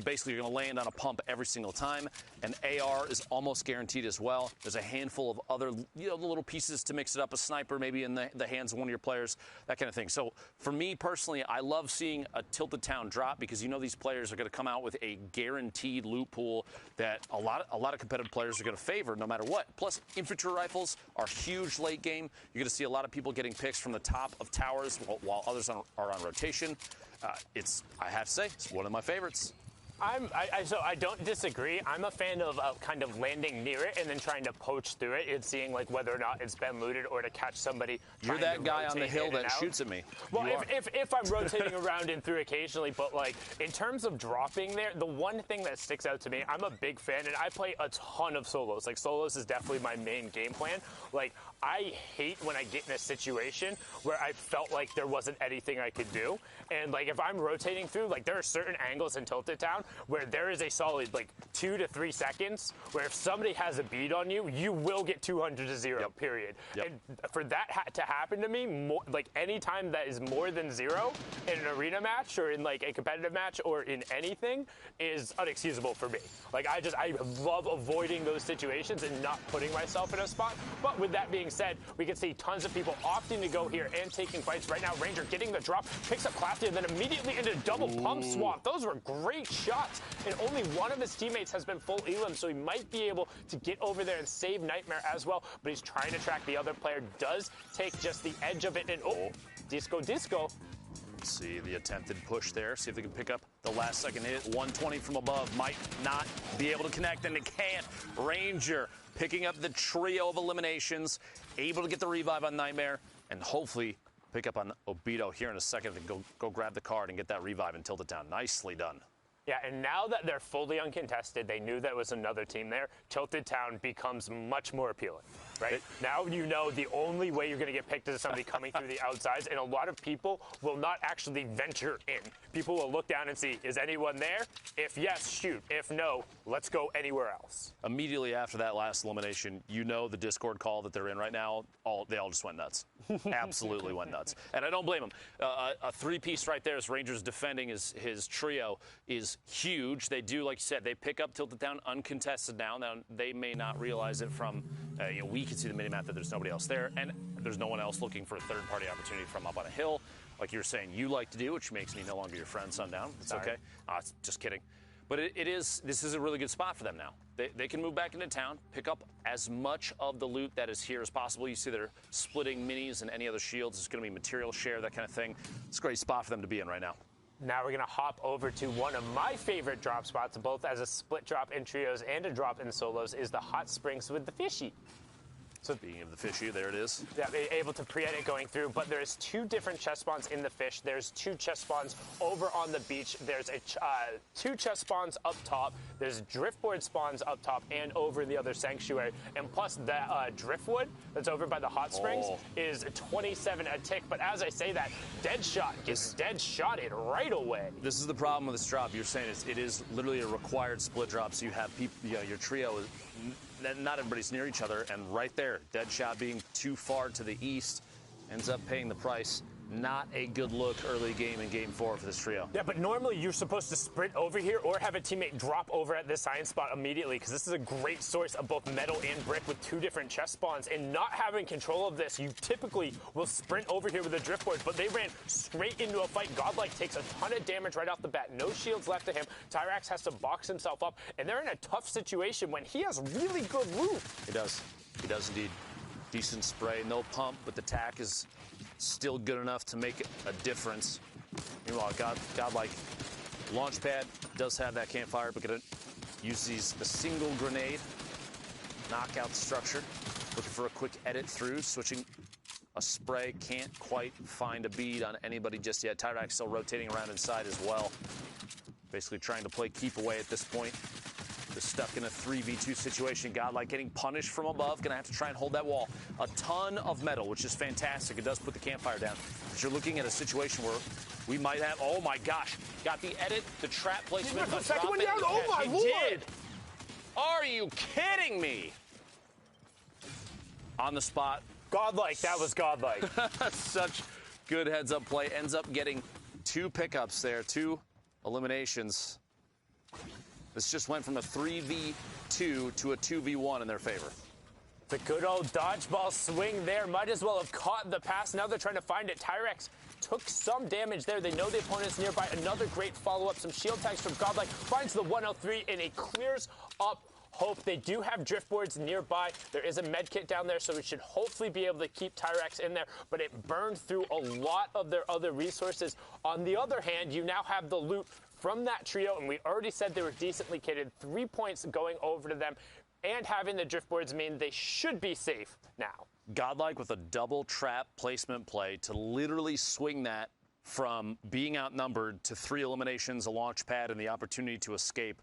Basically you're going to land on a pump every single time. And AR is almost guaranteed as well. There's a handful of other, little pieces to mix it up. A sniper maybe in the hands of one of your players, that kind of thing. So for me personally, I love seeing a Tilted Town drop because these players are going to come out with a guaranteed loot pool that a lot of competitive players are going to favor no matter what. Plus, infantry rifles are huge late game. You're going to see a lot of people getting picks from the top of towers while others are on rotation. I have to say, it's one of my favorites. So I don't disagree. I'm a fan of kind of landing near it and then trying to poach through it and seeing like whether or not it's been looted or to catch somebody. You're that guy on the hill that shoots at me. Well, if I'm rotating around and through occasionally, but like in terms of dropping there, the one thing that sticks out to me, I'm a big fan and I play a ton of solos. Like solos is definitely my main game plan. Like I hate when I get in a situation where I felt like there wasn't anything I could do. And like if I'm rotating through, like there are certain angles in Tilted Town where there is a solid like 2 to 3 seconds where if somebody has a bead on you, you will get 200-0, period. And for that to happen to me, like any time that is more than 0 in an arena match or in like a competitive match or in anything is unexcusable for me. Like I love avoiding those situations and not putting myself in a spot. But with that being said, we can see tons of people opting to go here and taking fights. Right now, Ranger getting the drop, picks up Clafty, and then immediately into double pump swap. Those were great shots. And only one of his teammates has been full elim, so he might be able to get over there and save Nightmare as well. But he's trying to track the other player. Does take just the edge of it. And disco. Let's see the attempted push there. See if they can pick up the last second hit. 120 from above. Might not be able to connect, and it can't. Ranger picking up the trio of eliminations. Able to get the revive on Nightmare. And hopefully pick up on Obito here in a second and go grab the card and get that revive and tilt it down. Nicely done. Yeah, and now that they're fully uncontested, they knew that was another team there, Tilted Town becomes much more appealing, right? Now you know the only way you're going to get picked is somebody coming through the outsides, and a lot of people will not actually venture in. People will look down and see, is anyone there? If yes, shoot. If no, let's go anywhere else. Immediately after that last elimination, you know the Discord call that they're in right now, they all just went nuts. Absolutely went nuts. And I don't blame them. A three-piece right there as Rangers defending his trio is huge. They do, like you said, they pick up Tilted Town uncontested now. Now, they may not realize it from, we can see the minimap that there's nobody else there, and there's no one else looking for a third-party opportunity from up on a hill, like you're saying you like to do, which makes me no longer your friend, Sundown. It's okay. Just kidding. But this is a really good spot for them now. They can move back into town, pick up as much of the loot that is here as possible. You see they're splitting minis and any other shields. It's going to be material share, that kind of thing. It's a great spot for them to be in right now. Now we're going to hop over to one of my favorite drop spots, both as a split drop in trios and a drop in solos, is the hot springs with the fishy. So speaking of the fishy, there it is. Yeah, able to pre-edit going through, but there's 2 different chest spawns in the fish. There's 2 chest spawns over on the beach. There's 2 chest spawns up top. There's driftboard spawns up top and over in the other sanctuary. And plus that driftwood that's over by the hot springs is 27 a tick. But as I say that, Deadshot gets dead-shotted right away. This is the problem with this drop. You're saying it is literally a required split drop, so you have people, your trio is not everybody's near each other, and right there, Deadshot being too far to the east ends up paying the price. Not a good look early game in Game 4 for this trio. Yeah, but normally you're supposed to sprint over here or have a teammate drop over at this science spot immediately, because this is a great source of both metal and brick with 2 different chest spawns. And not having control of this, you typically will sprint over here with the driftboard, but they ran straight into a fight. Godlike takes a ton of damage right off the bat. No shields left to him. Tyrax has to box himself up, and they're in a tough situation when he has really good loot. He does. He does indeed. Decent spray, no pump, but the tack is still good enough to make a difference. Meanwhile, Godlike Launchpad does have that campfire, but gonna use a single grenade, knock out the structure. Looking for a quick edit through, switching a spray, can't quite find a bead on anybody just yet. Tyrax still rotating around inside as well. Basically trying to play keep away at this point. Just stuck in a 3v2 situation. Godlike getting punished from above. Gonna have to try and hold that wall. A ton of metal, which is fantastic. It does put the campfire down. But you're looking at a situation where we might have, oh my gosh, got the edit, the trap placement. The second one down, oh my lord! Did. Are you kidding me? On the spot. Godlike, that was Godlike. Such good heads-up play. Ends up getting 2 pickups there, 2 eliminations. This just went from a 3v2 to a 2v1 in their favor. The good old dodgeball swing there. Might as well have caught the pass. Now they're trying to find it. Tyrax took some damage there. They know the opponent's nearby. Another great follow-up. Some shield tags from Godlike. Finds the 103, and it clears up Hope. They do have driftboards nearby. There is a med kit down there, so we should hopefully be able to keep Tyrax in there, but it burned through a lot of their other resources. On the other hand, you now have the loot from that trio, and we already said they were decently kitted. 3 points going over to them, and having the drift boards mean they should be safe now. Godlike with a double trap placement play to literally swing that from being outnumbered to 3 eliminations, a launch pad, and the opportunity to escape.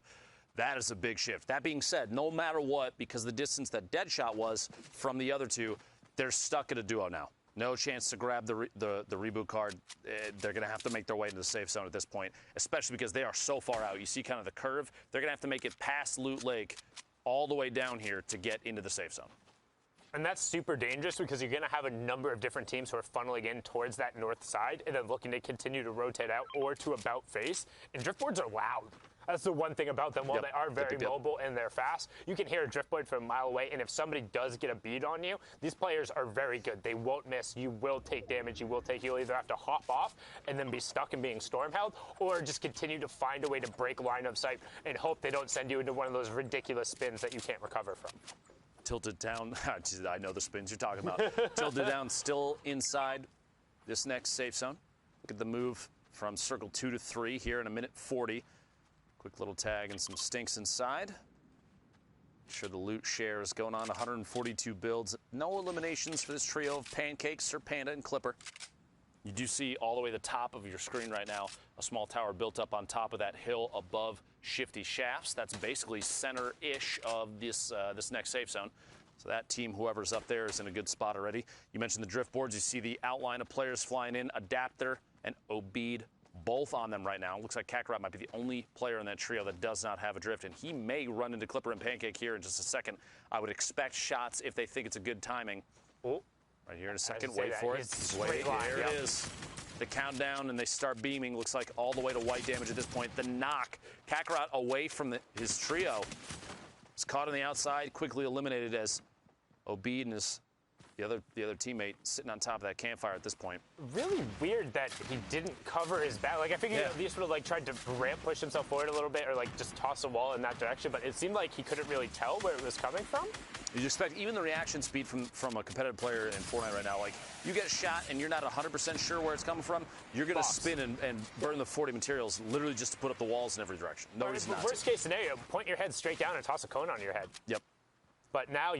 That is a big shift. That being said, no matter what, because the distance that Deadshot was from the other two, they're stuck at a duo now. No chance to grab the reboot card. They're going to have to make their way into the safe zone at this point, especially because they are so far out. You see kind of the curve. They're going to have to make it past Loot Lake all the way down here to get into the safe zone. And that's super dangerous because you're going to have a number of different teams who are funneling in towards that north side and then looking to continue to rotate out or to about face. And driftboards are loud. That's the one thing about them. While they are very mobile and they're fast, you can hear a driftboard from a mile away. And if somebody does get a bead on you, these players are very good. They won't miss. You will take damage. You'll either have to hop off and then be stuck and being storm held, or just continue to find a way to break line of sight and hope they don't send you into one of those ridiculous spins that you can't recover from. Tilted down. I know the spins you're talking about. Tilted down, still inside this next safe zone. Look at the move from circle 2 to 3 here in a minute 40. Quick little tag and some stinks inside. Sure the loot share is going on. 142 builds. No eliminations for this trio of Pancakes, Sir Panda, and Clipper. You do see all the way to the top of your screen right now a small tower built up on top of that hill above Shifty Shafts. That's basically center-ish of this next safe zone. So that team, whoever's up there, is in a good spot already. You mentioned the drift boards. You see the outline of players flying in. Adapter and Obede both on them right now. Looks like Kakarot might be the only player in that trio that does not have a drift, and he may run into Clipper and Pancake here in just a second. I would expect shots if they think it's a good timing. Oh. Right here in a second. Wait for it. There it is. The countdown, and they start beaming. Looks like all the way to white damage at this point. The knock. Kakarot away from his trio. Is caught on the outside, quickly eliminated as Obede and the other teammate sitting on top of that campfire at this point. Really weird that he didn't cover his back. Like, I figured he sort of like tried to ramp push himself forward a little bit or like just toss a wall in that direction, but it seemed like he couldn't really tell where it was coming from. You expect even the reaction speed from a competitive player in Fortnite right now. Like, you get shot and you're not 100% sure where it's coming from, you're going to spin and burn the 40 materials literally just to put up the walls in every direction. No reason not to. Worst case scenario, point your head straight down and toss a cone on your head. Yep. But now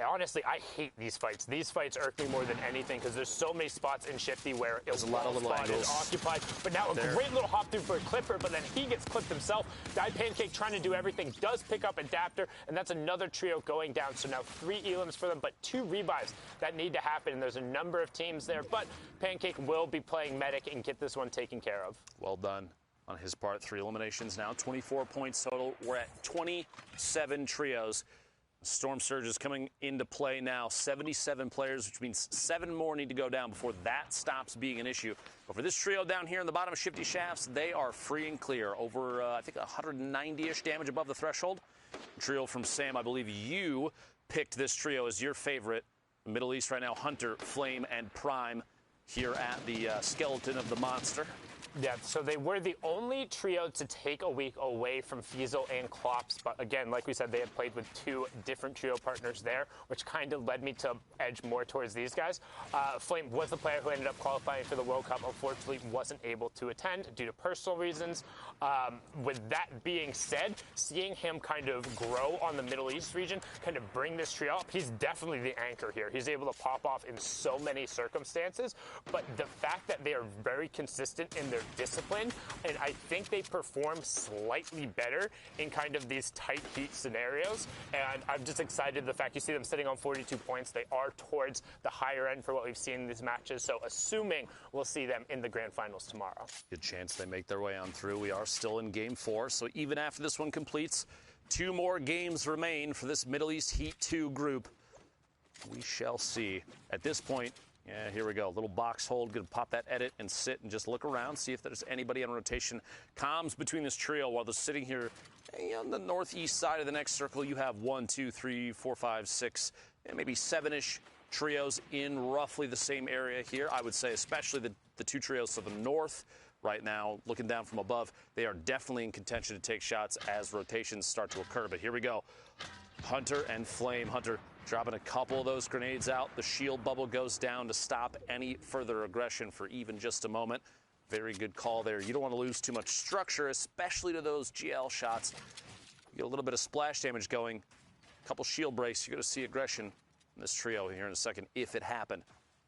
honestly, I hate these fights. These fights irk me more than anything because there's so many spots in Shifty where there's a lot of little angles is occupied. But now a great little hop through for Clipper, but then he gets clipped himself. Pancake trying to do everything, does pick up Adapter, and that's another trio going down. So now 3 elims for them, but 2 revives that need to happen. And there's a number of teams there, but Pancake will be playing medic and get this one taken care of. Well done on his part. 3 eliminations now, 24 points total. We're at 27 trios. Storm Surge is coming into play now. 77 players, which means 7 more need to go down before that stops being an issue. But for this trio down here in the bottom of Shifty Shafts, they are free and clear. Over, I think, 190-ish damage above the threshold. Trio from Sam, I believe you picked this trio as your favorite. Middle East right now, Hunter, Flame, and Prime here at the skeleton of the monster. Yeah, so they were the only trio to take a week away from Fiesel and Klops. But again, like we said, they had played with 2 different trio partners there, which kind of led me to edge more towards these guys. Flame was the player who ended up qualifying for the World Cup. Unfortunately, wasn't able to attend due to personal reasons. With that being said, seeing him kind of grow on the Middle East region, kind of bring this trio up, he's definitely the anchor here. He's able to pop off in so many circumstances. But the fact that they are very consistent in their discipline, and I think they perform slightly better in kind of these tight heat scenarios, and I'm just excited the fact you see them sitting on 42 points. They are towards the higher end for what we've seen in these matches, so assuming we'll see them in the grand finals tomorrow. Good chance they make their way on through. We are still in game 4, so even after this one completes, 2 more games remain for this Middle East Heat 2 group. We shall see. At this point, yeah, here we go. Little box hold. Going to pop that edit and sit and just look around, see if there's anybody on rotation. Comms between this trio while they're sitting here on the northeast side of the next circle. You have 1, 2, 3, 4, 5, 6, and maybe 7-ish trios in roughly the same area here. I would say especially the 2 trios to the north right now, looking down from above, they are definitely in contention to take shots as rotations start to occur. But here we go. Hunter and Flame. Hunter dropping a couple of those grenades out. The shield bubble goes down to stop any further aggression for even just a moment. Very good call there. You don't want to lose too much structure, especially to those GL shots. You get a little bit of splash damage going, a couple shield breaks. You're going to see aggression in this trio here in a second, if it happened.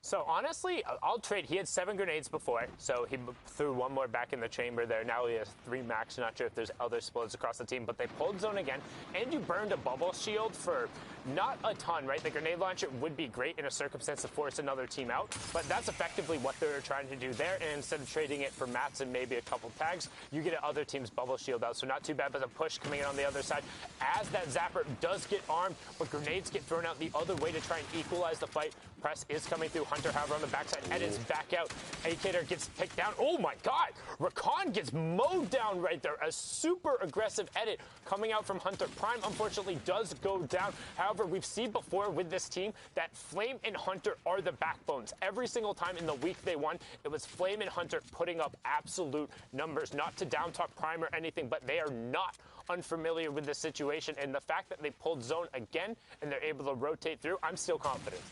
So honestly, I'll trade. He had 7 grenades before, so he threw one more back in the chamber there. Now he has 3 max. Not sure if there's other explodes across the team, but they pulled zone again. And you burned a bubble shield for not a ton, right? The grenade launcher would be great in a circumstance to force another team out, but that's effectively what they were trying to do there. And instead of trading it for mats and maybe a couple tags, you get other team's bubble shield out. So not too bad, but a push coming in on the other side. As that Zapper does get armed, but grenades get thrown out the other way to try and equalize the fight. Press is coming through. Hunter, however, on the backside, edits back out. Akator gets picked down. Oh my God! Rakan gets mowed down right there. A super aggressive edit coming out from Hunter. Prime, unfortunately, does go down. However, we've seen before with this team that Flame and Hunter are the backbones. Every single time in the week they won, it was Flame and Hunter putting up absolute numbers. Not to down talk Prime or anything, but they are not unfamiliar with the situation. And the fact that they pulled zone again and they're able to rotate through, I'm still confident.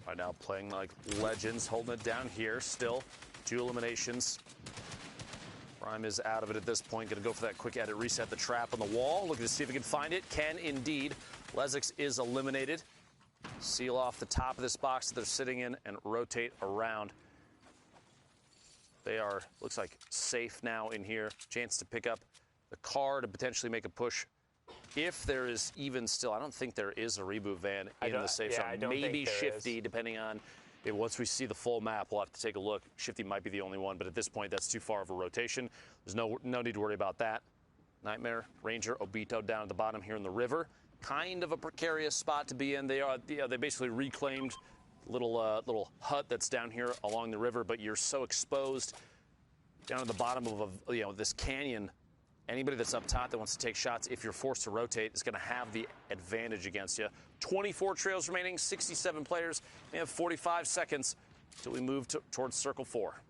Right now playing like legends, holding it down here still. 2 eliminations. Prime is out of it at this point. Going to go for that quick edit, reset the trap on the wall. Looking to see if he can find it. Can indeed. Lezix is eliminated. Seal off the top of this box that they're sitting in and rotate around. They are, looks like, safe now in here. Chance to pick up the car to potentially make a push. If there is even still, I don't think there is a reboot van in the safe zone. Maybe Shifty, depending on once we see the full map, we'll have to take a look. Shifty might be the only one, but at this point, that's too far of a rotation. There's no need to worry about that. Nightmare, Ranger, Obito down at the bottom here in the river. Kind of a precarious spot to be in. They basically reclaimed little hut that's down here along the river, but you're so exposed down at the bottom of this canyon. Anybody that's up top that wants to take shots, if you're forced to rotate, is going to have the advantage against you. 24 trios remaining, 67 players. We have 45 seconds until we move towards Circle 4.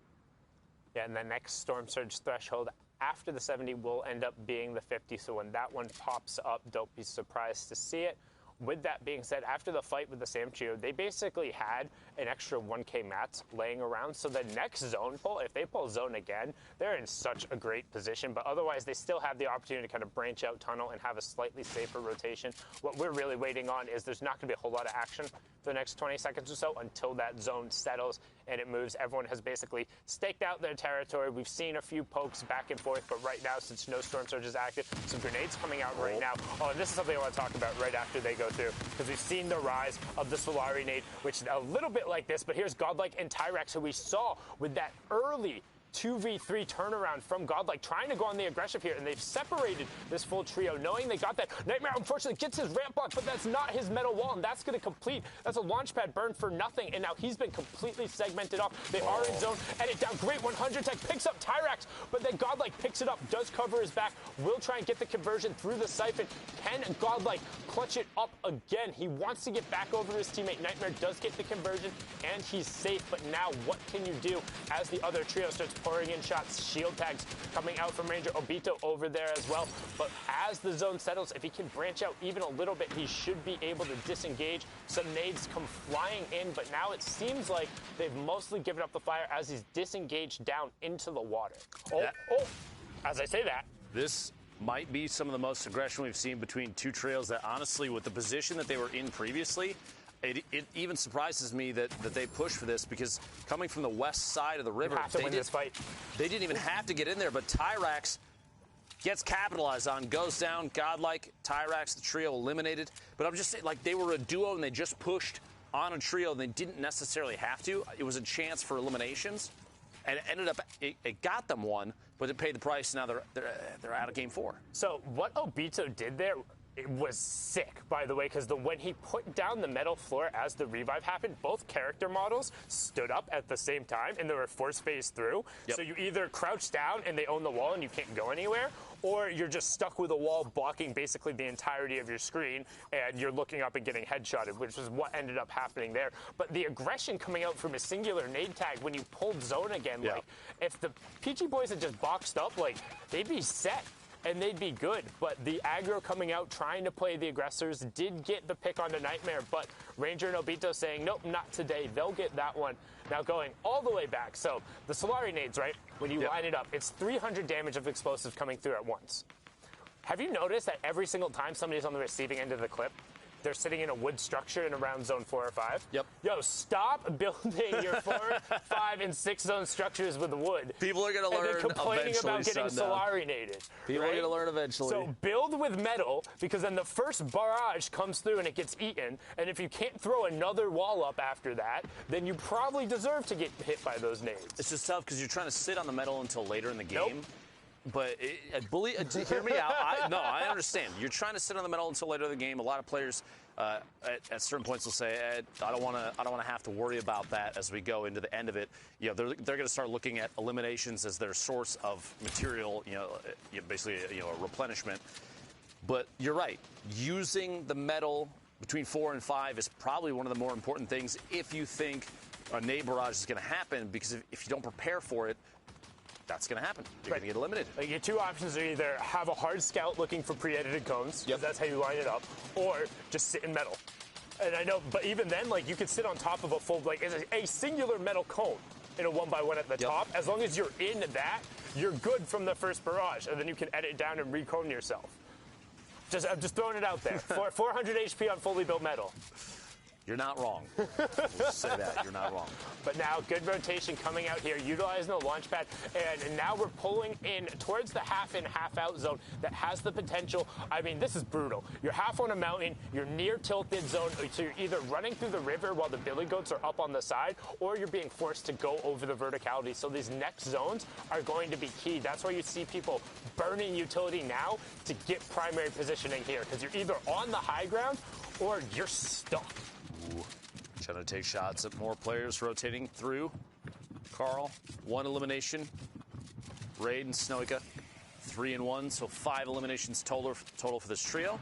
Yeah, and the next Storm Surge threshold after the 70 will end up being the 50. So when that one pops up, don't be surprised to see it. With that being said, after the fight with the Sam Trio, they basically had an extra 1K mats laying around. So the next zone pull, if they pull zone again, they're in such a great position. But otherwise, they still have the opportunity to kind of branch out tunnel and have a slightly safer rotation. What we're really waiting on is there's not going to be a whole lot of action for the next 20 seconds or so until that zone settles and it moves. Everyone has basically staked out their territory. We've seen a few pokes back and forth, but right now, since no Storm Surge is active, some grenades coming out right now. Oh, and this is something I want to talk about right after they go through, because we've seen the rise of the Solari nade, which is a little bit like this, but here's Godlike and Tyrex, who we saw with that early 2v3 turnaround from Godlike, trying to go on the aggressive here, and they've separated this full trio, knowing they got that. Nightmare, unfortunately, gets his ramp block, but that's not his metal wall, and that's going to complete. That's a launch pad burn for nothing, and now he's been completely segmented off. They are in zone, edit down, great 100 tech, picks up Tyrex, but then Godlike picks it up, does cover his back, will try and get the conversion through the siphon. Can Godlike clutch it up again? He wants to get back over his teammate. Nightmare does get the conversion, and he's safe, but now what can you do as the other trio starts pouring in shots? Shield tags coming out from Ranger. Obito over there as well. But as the zone settles, if he can branch out even a little bit, he should be able to disengage. Some nades come flying in, but now it seems like they've mostly given up the fire as he's disengaged down into the water. As I say that, this might be some of the most aggression we've seen between two trios that, honestly, with the position that they were in previously, it even surprises me that they pushed for this, because coming from the west side of the river, have to win this fight. They didn't even have to get in there, but Tyrax gets capitalized on, goes down. Godlike, Tyrax, the trio eliminated. But I'm just saying, like, they were a duo and they just pushed on a trio and they didn't necessarily have to. It was a chance for eliminations, and it ended up, it got them one, but it paid the price. Now they're out of game 4. So what Obito did there, it was sick, by the way, because when he put down the metal floor as the revive happened, both character models stood up at the same time, and they were force phased through. Yep. So you either crouch down and they own the wall and you can't go anywhere, or you're just stuck with a wall blocking basically the entirety of your screen, and you're looking up and getting headshotted, which is what ended up happening there. But the aggression coming out from a singular nade tag when you pulled zone again, like, if the PG boys had just boxed up, like, they'd be set. and they'd be good. But the aggro coming out, trying to play the aggressors, did get the pick onto Nightmare, but Ranger and Obito saying, nope, not today. They'll get that one. Now going all the way back. So the Solari nades, right? When you line it up, it's 300 damage of explosive coming through at once. Have you noticed that every single time somebody's on the receiving end of the clip, they're sitting in a wood structure in around zone 4 or 5? Yep. Yo, stop building your 4, 5, and 6 zone structures with wood. People are going to learn and then complaining eventually, about getting Sundown. Solari naded. People are going to learn eventually. So build with metal, because then the first barrage comes through and it gets eaten. And if you can't throw another wall up after that, then you probably deserve to get hit by those nades. It's just tough because you're trying to sit on the metal until later in the game. Nope. But hear me out. I understand. You're trying to sit on the metal until later in the game. A lot of players at certain points will say, I don't want to have to worry about that as we go into the end of it. You know, they're going to start looking at eliminations as their source of material. Basically, a replenishment. But you're right. Using the metal between 4 and 5 is probably one of the more important things if you think a nade barrage is going to happen, because if you don't prepare for it, that's going to happen. You're going to get eliminated. Like, your two options are either have a hard scout looking for pre-edited cones, because that's how you line it up, or just sit in metal. And I know, but even then, like, you could sit on top of a full, like, a singular metal cone in a 1x1 at the top. As long as you're in that, you're good from the first barrage, and then you can edit down and recone yourself. I'm just throwing it out there. 400 HP on fully built metal. You're not wrong. We'll say that. You're not wrong. But now, good rotation coming out here, utilizing the launch pad, and now we're pulling in towards the half-in, half-out zone that has the potential. I mean, this is brutal. You're half on a mountain, you're near tilted zone, so you're either running through the river while the billy goats are up on the side, or you're being forced to go over the verticality. So these next zones are going to be key. That's why you see people burning utility now to get primary positioning here, because you're either on the high ground or you're stuck. Ooh. Trying to take shots at more players rotating through. Carl, 1 elimination. Raid and Snoika, 3 and 1, so 5 eliminations total for this trio.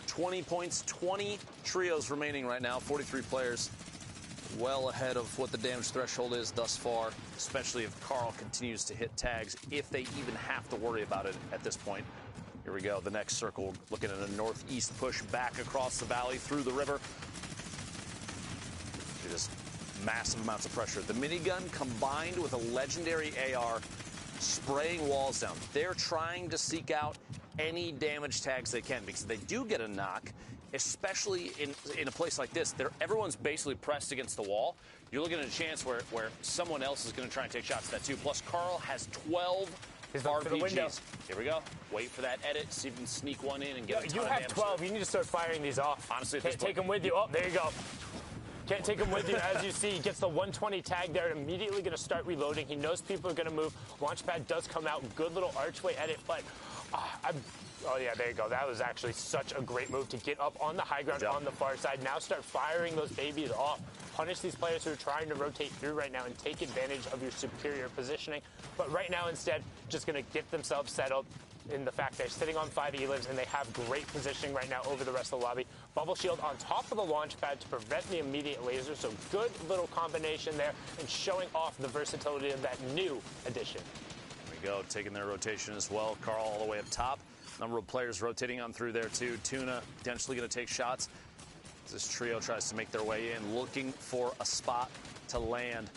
20 points, 20 trios remaining right now, 43 players. Well ahead of what the damage threshold is thus far, especially if Carl continues to hit tags, if they even have to worry about it at this point. Here we go, the next circle, looking at a northeast push back across the valley through the river. Just massive amounts of pressure. The minigun combined with a legendary AR spraying walls down. They're trying to seek out any damage tags they can, because they do get a knock, especially in a place like this. Everyone's basically pressed against the wall. You're looking at a chance where someone else is going to try and take shots at that too. Plus, Carl has 12 RPGs. Here we go. Wait for that edit. See if you can sneak one in and get a ton of damage. You have 12. You need to start firing these off. Honestly, can't take them with you. Oh, there you go. Can't take him with you. As you see, he gets the 120 tag there, immediately going to start reloading. He knows people are going to move. Launchpad does come out. Good little archway edit, but oh, yeah, there you go. That was actually such a great move to get up on the high ground on the far side. Now start firing those babies off. Punish these players who are trying to rotate through right now and take advantage of your superior positioning. But right now, instead, just going to get themselves settled in the fact they're sitting on 5 E-libs and they have great positioning right now over the rest of the lobby. Bubble shield on top of the launch pad to prevent the immediate laser, so good little combination there and showing off the versatility of that new addition. There we go, taking their rotation as well. Carl all the way up top. Number of players rotating on through there too. Tuna potentially going to take shots. This trio tries to make their way in, looking for a spot to land.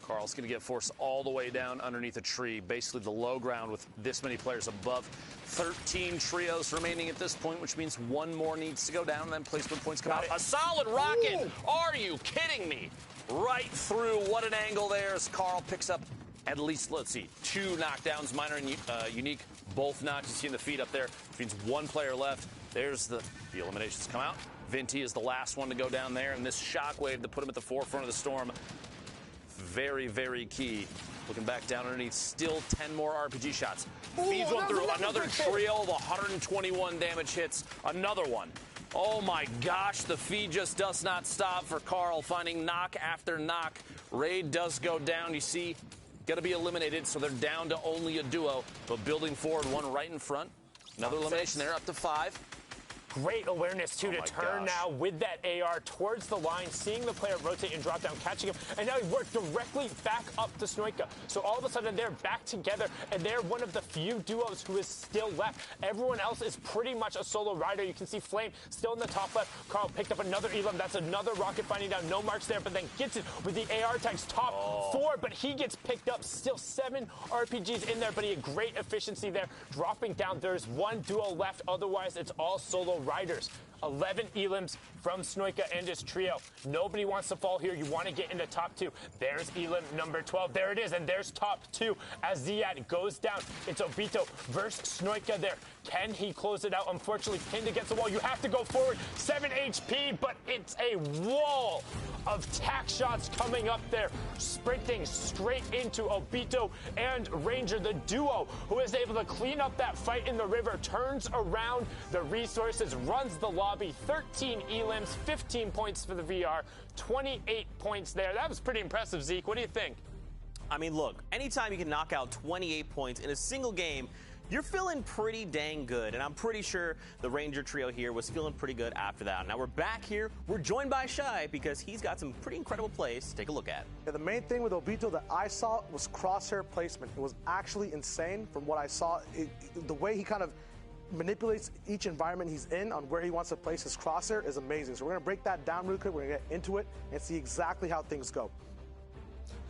Carl's going to get forced all the way down underneath a tree, basically the low ground with this many players above. 13 trios remaining at this point, which means one more needs to go down, and then placement points come out. A solid rocket! Ooh. Are you kidding me? Right through. What an angle there as Carl picks up at least, let's see, 2 knockdowns, minor and unique. Both knocks. You see in the feed up there, which means 1 player left. There's the eliminations come out. Vinti is the last one to go down there, and this shockwave to put him at the forefront of the storm. Very, very key. Looking back down underneath, still 10 more RPG shots. Feeds one through. Another trio of 121 damage hits. Another one. Oh my gosh, the feed just does not stop for Carl, finding knock after knock. Raid does go down. You see, got to be eliminated, so they're down to only a duo. But building forward, one right in front. Another elimination there, up to 5. Great awareness, too, to turn now with that AR towards the line, seeing the player rotate and drop down, catching him, and now he worked directly back up to Snoika. So all of a sudden, they're back together, and they're one of the few duos who is still left. Everyone else is pretty much a solo rider. You can see Flame still in the top left. Carl picked up another Elam. That's another rocket finding down. No marks there, but then gets it with the AR tags top 4, but he gets picked up. Still 7 RPGs in there, but he had great efficiency there. Dropping down, there's one duo left. Otherwise, it's all solo riders. 11 Elims from Snoika and his trio. Nobody wants to fall here. You want to get into top 2. There's Elim number 12. There it is, and there's top 2 as Ziad goes down. It's Obito versus Snoika there. Can he close it out? Unfortunately, pinned against the wall. You have to go forward. 7 HP, but it's a wall of tack shots coming up there, sprinting straight into Obito and Ranger, the duo who is able to clean up that fight in the river, turns around the resources, runs the lobby. 13 Elims, 15 points for the VR, 28 points there. That was pretty impressive, Zeke. What do you think? I mean, look, anytime you can knock out 28 points in a single game, you're feeling pretty dang good, and I'm pretty sure the Ranger trio here was feeling pretty good after that. Now we're back here. We're joined by Shai because he's got some pretty incredible plays to take a look at. Yeah, the main thing with Obito that I saw was crosshair placement. It was actually insane from what I saw. The way he kind of manipulates each environment he's in on where he wants to place his crosshair is amazing. So we're going to break that down real quick. We're going to get into it and see exactly how things go.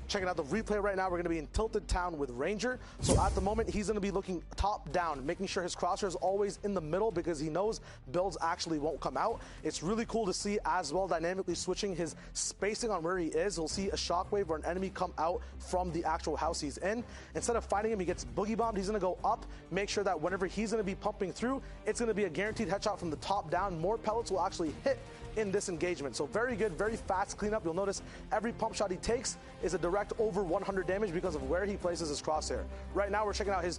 Checking out the replay right now, we're going to be in Tilted Town with Ranger. So at the moment, he's going to be looking top down, making sure his crosshair is always in the middle because he knows builds actually won't come out. It's really cool to see as well, dynamically switching his spacing on where he is. We'll see a shockwave or an enemy come out from the actual house he's in. Instead of fighting him, he gets boogie bombed. He's going to go up, make sure that whenever he's going to be pumping through, it's going to be a guaranteed headshot from the top down. More pellets will actually hit in this engagement. So very good, very fast cleanup. You'll notice every pump shot he takes is a direct over 100 damage because of where he places his crosshair. Right now we're checking out his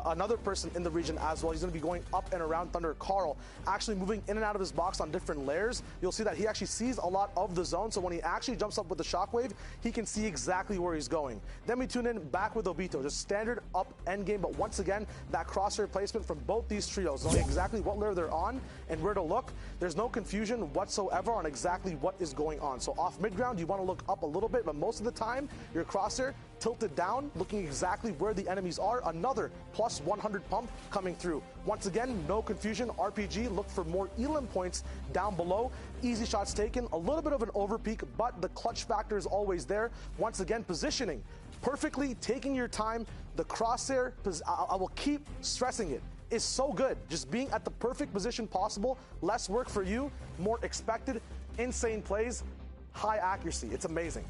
another person in the region as well. He's going to be going up and around Thunder. Carl actually moving in and out of his box on different layers. You'll see that he actually sees a lot of the zone, so when he actually jumps up with the shockwave, he can see exactly where he's going. Then we tune in back with Obito, just standard up end game, but once again that crosshair placement from both these trios, knowing exactly what layer they're on and where to look. There's no confusion whatsoever on exactly what is going on. So off mid ground, you want to look up a little bit, but most of the time your crosshair tilted down, looking exactly where the enemies are. Another plus 100 pump coming through. Once again, no confusion. RPG, look for more Elim points down below. Easy shots taken, a little bit of an overpeak, but the clutch factor is always there. Once again, positioning perfectly, taking your time. The crosshair, I will keep stressing it, is so good. Just being at the perfect position possible. Less work for you, more expected, insane plays, high accuracy. It's amazing.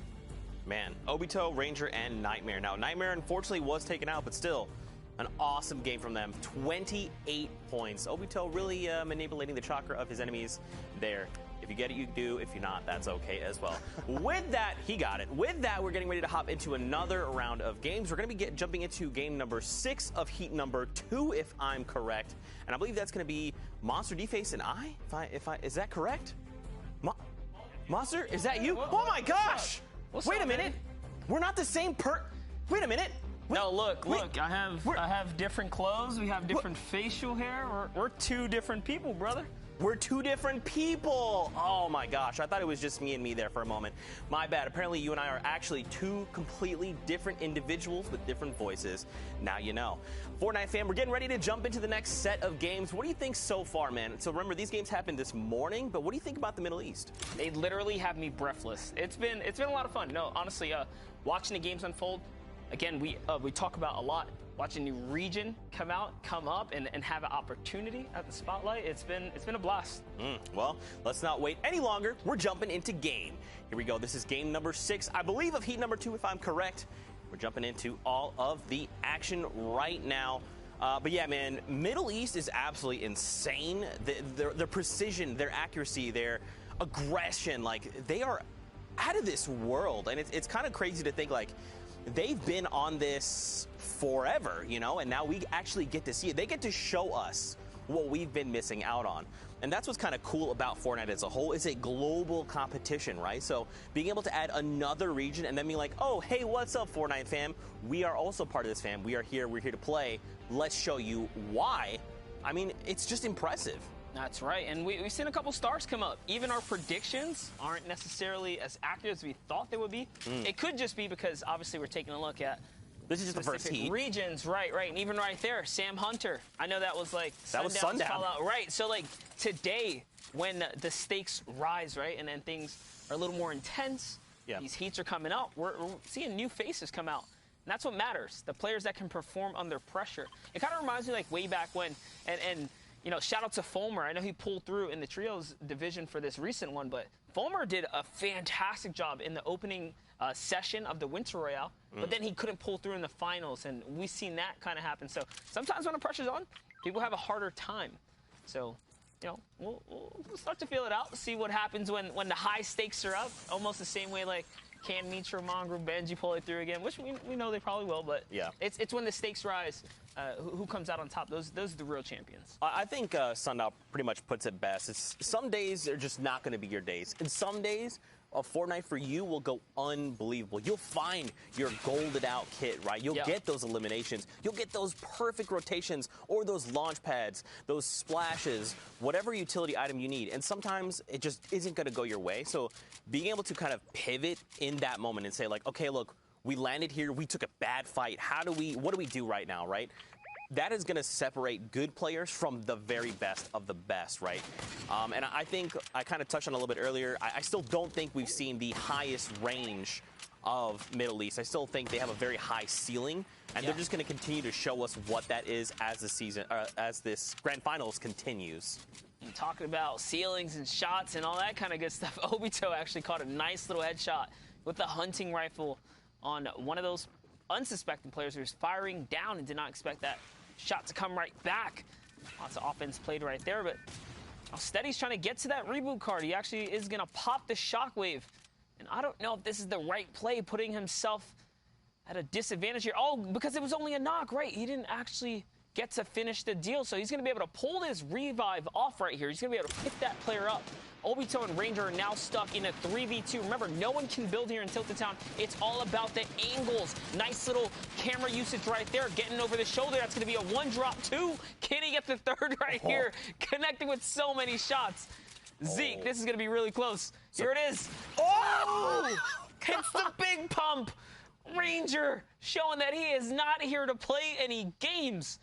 Man, Obito, Ranger, and Nightmare. Now, Nightmare unfortunately was taken out, but still an awesome game from them. 28 points. Obito really manipulating the chakra of his enemies there. If you get it, you do. If you're not, that's okay as well. With that, he got it. With that, we're getting ready to hop into another round of games. We're going to be jumping into game number 6 of heat number 2, if I'm correct. And I believe that's going to be Monster, Deface, and I. Is that correct? Monster, is that you? Oh my gosh! Wait a minute. We're not the same Wait a minute. No, look. I have different clothes. We have different facial hair. We're two different people, brother. We're two different people. Oh my gosh, I thought it was just me and me there for a moment. My bad. Apparently you and I are actually two completely different individuals with different voices. Now you know. Fortnite fam, we're getting ready to jump into the next set of games. What do you think so far, man? So remember, these games happened this morning, but what do you think about the Middle East? They literally have me breathless. It's been a lot of fun. No, honestly, watching the games unfold, again, we talk about a lot. Watching a new region come up, and have an opportunity at the spotlight, it's been a blast. Well, let's not wait any longer. We're jumping into game. Here we go. This is game number 6, I believe, of heat number 2, if I'm correct. We're jumping into all of the action right now. But yeah, man, Middle East is absolutely insane. Their precision, their accuracy, their aggression, like, they are out of this world. And it's kind of crazy to think, like, they've been on this forever, you know, and now we actually get to see it. They get to show us what we've been missing out on. And that's what's kind of cool about Fortnite as a whole. It's a global competition, right? So being able to add another region and then be like, oh, hey, what's up, Fortnite fam? We are also part of this, fam. We're here to play. Let's show you why. I mean, it's just impressive. That's right, and we've seen a couple stars come up. Even our predictions aren't necessarily as accurate as we thought they would be. It could just be because, obviously, we're taking a look at this is just the first heat. Regions, right, and even right there, Sam Hunter. I know that was like sundown. Fallout, right? So like today, when the stakes rise, right, and then things are a little more intense, these heats are coming out. We're seeing new faces come out, and that's what matters. The players that can perform under pressure. It kind of reminds me like way back when, and you know, shout out to Fulmer. I know he pulled through in the trios division for this recent one, but Fulmer did a fantastic job in the opening session of the Winter Royale, but then he couldn't pull through in the finals, and we've seen that kind of happen. So sometimes when the pressure's on, people have a harder time. So, you know, we'll start to feel it out, see what happens when the high stakes are up, almost the same way like can Mitra, Mongrel, Benji pull it through again, which we know they probably will, but it's when the stakes rise. Who comes out on top? Those are the real champions. I think Sundown pretty much puts it best. It's, some days are just not going to be your days. And some days, a Fortnite for you will go unbelievable. You'll find your golded out kit, right? You'll get those eliminations. You'll get those perfect rotations or those launch pads, those splashes, whatever utility item you need. And sometimes it just isn't going to go your way. So being able to kind of pivot in that moment and say like, okay, look, we landed here. We took a bad fight. What do we do right now, right? That is going to separate good players from the very best of the best, right? And I think I kind of touched on it a little bit earlier. I still don't think we've seen the highest range of Middle East. I still think they have a very high ceiling, and they're just going to continue to show us what that is as the season, as this Grand Finals continues. And talking about ceilings and shots and all that kind of good stuff, Obito actually caught a nice little headshot with the hunting rifle on one of those unsuspecting players who was firing down and did not expect that shot to come right back. Lots of offense played right there, but Steady's trying to get to that reboot card. He actually is going to pop the shockwave. And I don't know if this is the right play, putting himself at a disadvantage here. Oh, because it was only a knock, right? He didn't actually get to finish the deal, so he's going to be able to pull this revive off right here. He's going to be able to pick that player up. Obito and Ranger are now stuck in a 3v2. Remember, no one can build here in Tilted Town. It's all about the angles. Nice little camera usage right there, getting over the shoulder. That's going to be a one drop, two. Can he get the third right here? Connecting with so many shots. Zeke, this is going to be really close. Here it is. Oh! Hits the big pump. Ranger showing that he is not here to play any games,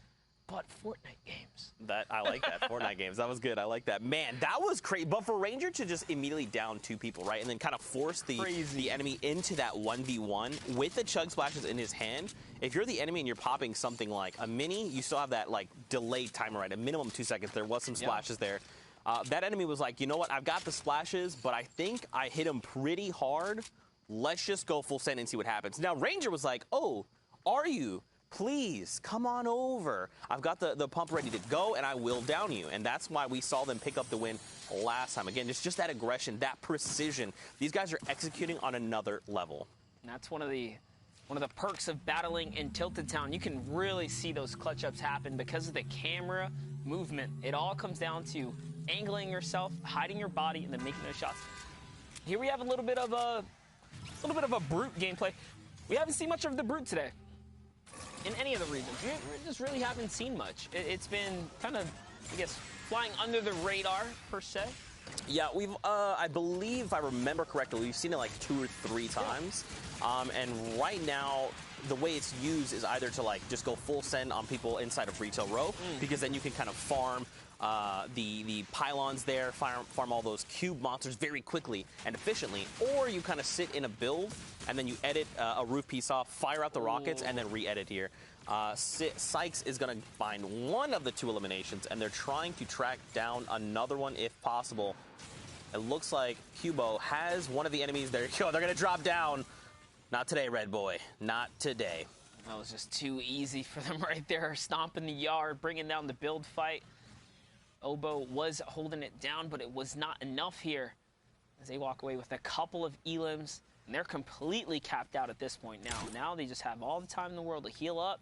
but Fortnite games. I like that. Fortnite games. That was good. I like that. Man, that was crazy. But for Ranger to just immediately down two people, right, and then kind of force the enemy into that 1v1 with the chug splashes in his hand, if you're the enemy and you're popping something like a mini, you still have that, like, delayed timer, right? A minimum 2 seconds. There was some splashes there. That enemy was like, you know what? I've got the splashes, but I think I hit him pretty hard. Let's just go full send and see what happens. Now, Ranger was like, oh, are you? Please, come on over. I've got the pump ready to go, and I will down you. And that's why we saw them pick up the win last time. Again, just that aggression, that precision. These guys are executing on another level. And that's one of the perks of battling in Tilted Town. You can really see those clutch ups happen because of the camera movement. It all comes down to angling yourself, hiding your body, and then making those shots. Here we have a little bit of a brute gameplay. We haven't seen much of the brute today in any of the regions. We just really haven't seen much. It's been kind of, I guess, flying under the radar, per se. Yeah, we've, I believe, if I remember correctly, we've seen it like 2 or 3 times. And right now, the way it's used is either to like just go full send on people inside of retail row, because then you can kind of farm the pylons there, farm all those cube monsters very quickly and efficiently, or you kind of sit in a build and then you edit a roof piece off, fire out the rockets, and then re-edit here. Sykes is going to find one of the 2 eliminations, and they're trying to track down another one if possible. It looks like Cubo has one of the enemies there. Yo, they're going to drop down. Not today, Red Boy. Not today. That was just too easy for them right there. Stomping the yard, bringing down the build fight. Obo was holding it down, but it was not enough here as they walk away with a couple of elims, and they're completely capped out at this point now. Now they just have all the time in the world to heal up.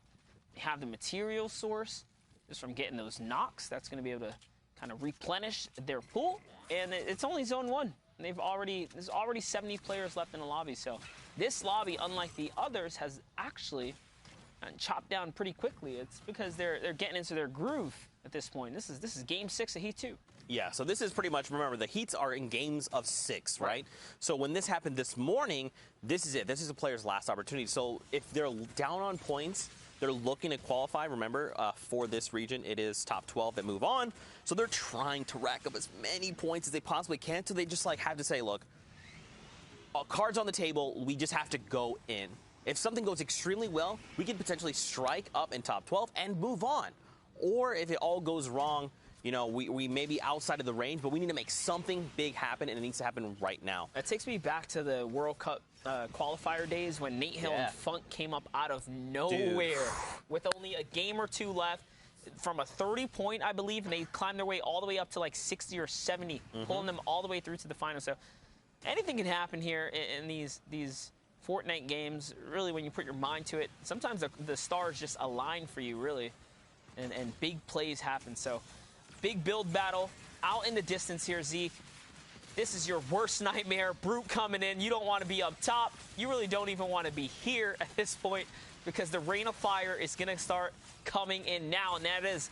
They have the material source just from getting those knocks. That's going to be able to kind of replenish their pool, and it's only Zone 1. And there's already 70 players left in the lobby, so this lobby, unlike the others, has actually chopped down pretty quickly. It's because they're getting into their groove at this point. This is game 6 of Heat 2. Yeah, so this is pretty much, remember, the heats are in games of 6, right? So when this happened this morning, this is it. This is a player's last opportunity. So if they're down on points, they're looking to qualify. Remember, for this region, it is top 12 that move on. So they're trying to rack up as many points as they possibly can. So they just like have to say, look, cards on the table, we just have to go in. If something goes extremely well, we can potentially strike up in top 12 and move on. Or if it all goes wrong, you know, we may be outside of the range, but we need to make something big happen, and it needs to happen right now. That takes me back to the World Cup qualifier days when Nate Hill and Funk came up out of nowhere with only a game or two left. From a 30-point, I believe, and they climbed their way all the way up to like 60 or 70, pulling them all the way through to the final. So anything can happen here in these Fortnite games, really, when you put your mind to it. Sometimes the stars just align for you, really, and big plays happen. So big build battle out in the distance here, Zeke. This is your worst nightmare. Brute coming in. You don't want to be up top. You really don't even want to be here at this point because the rain of fire is going to start coming in now. And that is,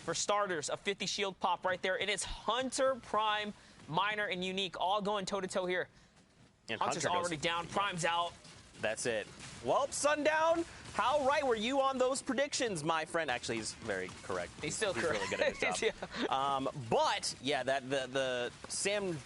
for starters, a 50 shield pop right there. And it's Hunter, Prime, Miner, and Unique all going toe-to-toe here. And Hunter's already down. Prime's out. That's it. Well, Sundown, how right were you on those predictions, my friend? Actually, he's very correct. He's still correct. Really good at his job. But, yeah, the Sam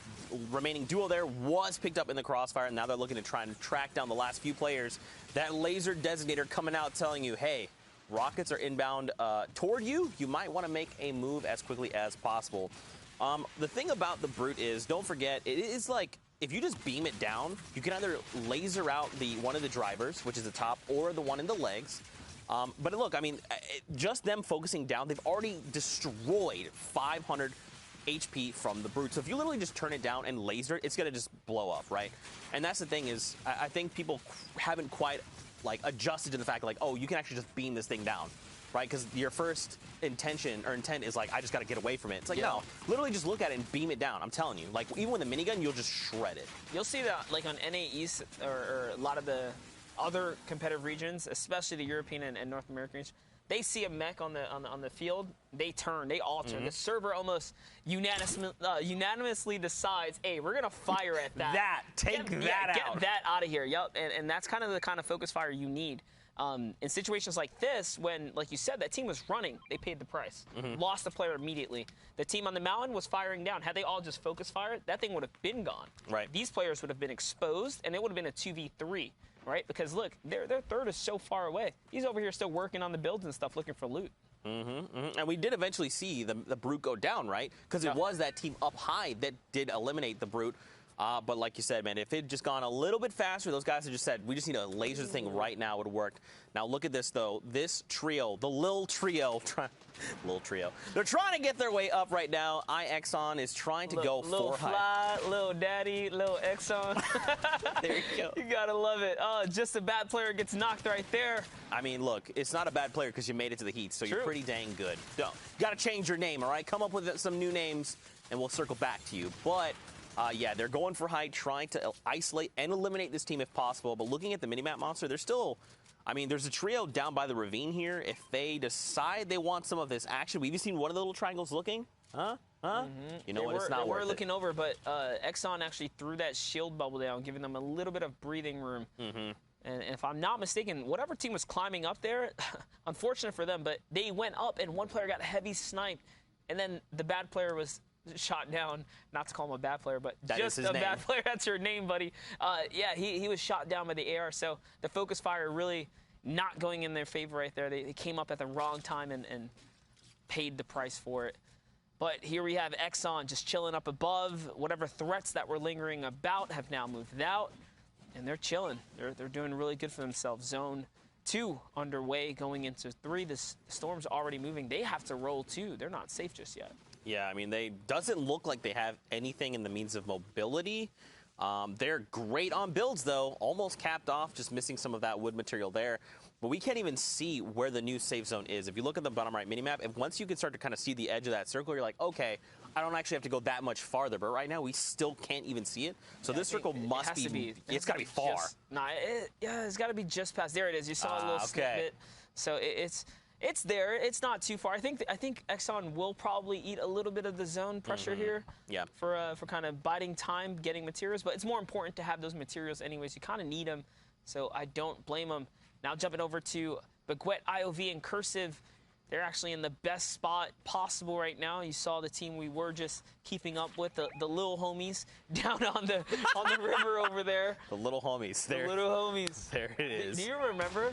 remaining duo there was picked up in the crossfire, and now they're looking to try and track down the last few players. That laser designator coming out telling you, hey, rockets are inbound toward you. You might want to make a move as quickly as possible. The thing about the Brute is, don't forget, it is like, if you just beam it down, you can either laser out one of the drivers, which is the top, or the one in the legs. But look, I mean, just them focusing down, they've already destroyed 500 HP from the Brute. So if you literally just turn it down and laser it, it's going to just blow up, right? And that's the thing is, I think people haven't quite like adjusted to the fact like, oh, you can actually just beam this thing down, right? Because your first intent is like, I just got to get away from it. It's like, no, literally just look at it and beam it down. I'm telling you, like even with a minigun, you'll just shred it. You'll see that like on NA East or a lot of the other competitive regions, especially the European and North American region. They see a mech on the field, they turn, they alter. The server almost unanimously decides, hey, we're gonna fire at that. Get that out of here. Yep, and that's kind of the kind of focus fire you need. In situations like this, when, like you said, that team was running, they paid the price. Lost the player immediately. The team on the mountain was firing down. Had they all just focus fired, that thing would have been gone. Right. These players would have been exposed, and it would have been a 2v3. Right? Because, look, their third is so far away. He's over here still working on the builds and stuff, looking for loot. And we did eventually see the Brute go down, right? Because it was that team up high that did eliminate the Brute. But like you said, man, if it had just gone a little bit faster, those guys had just said, we just need a laser thing right now, would have worked. Now look at this, though. This trio, the little trio, they're trying to get their way up right now. iXon is trying to go Little for Fly, high. Little Daddy, Little Exxon. There you go. You gotta love it. Oh, just a bad player gets knocked right there. I mean, look, it's not a bad player because you made it to the heat, so you're pretty dang good. You got to change your name, all right? Come up with some new names, and we'll circle back to you. But yeah, they're going for height, trying to isolate and eliminate this team if possible. But looking at the minimap monster, they're still, I mean, there's a trio down by the ravine here. If they decide they want some of this action, we've seen one of the little triangles looking. You know what? It's not worth it. We're looking over, but Exxon actually threw that shield bubble down, giving them a little bit of breathing room. And if I'm not mistaken, whatever team was climbing up there, unfortunate for them, but they went up and one player got heavy sniped, and then the bad player was shot down. Not to call him a bad player, but that just a bad player. That's your name, buddy. Yeah, he was shot down by the AR. So the focus fire really not going in their favor right there. They came up at the wrong time and paid the price for it. But here we have Exxon just chilling up above. Whatever threats that were lingering about have now moved out, and they're chilling. They're doing really good for themselves. Zone 2 underway, going into 3. The storm's already moving. They have to roll too. They're not safe just yet. Yeah, I mean, they doesn't look like they have anything in the means of mobility. They're great on builds, though. Almost capped off, just missing some of that wood material there. But we can't even see where the new safe zone is. If you look at the bottom right minimap, once you can start to kind of see the edge of that circle, you're like, okay, I don't actually have to go that much farther. But right now, we still can't even see it. So this circle must be, it's got to be far. It's got to be just past. There it is. You saw a little snippet. So it's It's there. It's not too far. I think Exxon will probably eat a little bit of the zone pressure here. Yeah. For kind of biding time, getting materials. But it's more important to have those materials anyways. You kind of need them, so I don't blame them. Now jumping over to Baguette, IOV, and Cursive. They're actually in the best spot possible right now. You saw the team we were just keeping up with, the little homies down on the river over there. The little homies. The little homies. There it is. Do you remember?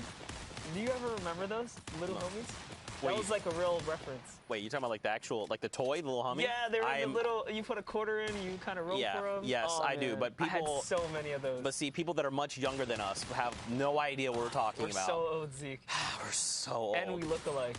Do you ever remember those little homies? That was like a real reference. Wait, you talking about like the actual, like the toy, the little homie? Yeah, they were the little, you put a quarter in, you kind of roll for them. Yes, oh, I do. But people, I had so many of those. But see, people that are much younger than us have no idea what we're talking about. We're so old, Zeke. We're so old. And we look alike.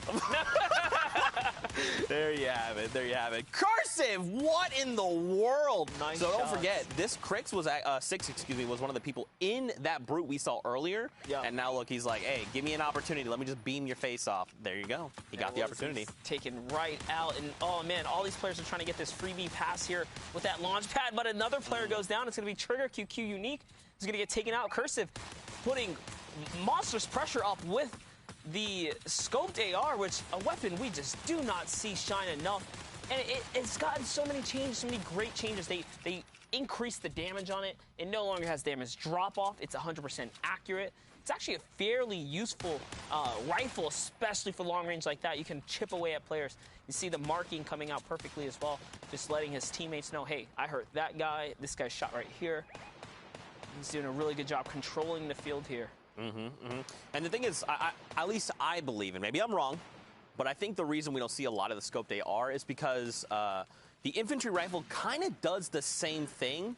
There you have it. There you have it. Cursive, what in the world? Nice so don't shots. forget, this Crix was Six, excuse me, was one of the people in that brute we saw earlier. Yeah. And now look, he's like, hey, give me an opportunity. Let me just beam your face off. There you go. He got the opportunity. Taken right out, and oh man, all these players are trying to get this freebie pass here with that launch pad, but another player goes down. It's going to be Trigger QQ Unique. He's going to get taken out. Cursive putting monstrous pressure up with the scoped AR, which a weapon we just do not see shine enough. And it's gotten so many changes, so many great changes. They increased the damage on it. It no longer has damage drop off. It's 100% accurate. It's actually a fairly useful rifle, especially for long range like that. You can chip away at players. You see the marking coming out perfectly as well, just letting his teammates know, hey, I hurt that guy. This guy's shot right here. He's doing a really good job controlling the field here. And the thing is, at least I believe, and maybe I'm wrong, but I think the reason we don't see a lot of the scoped AR is because the infantry rifle kind of does the same thing,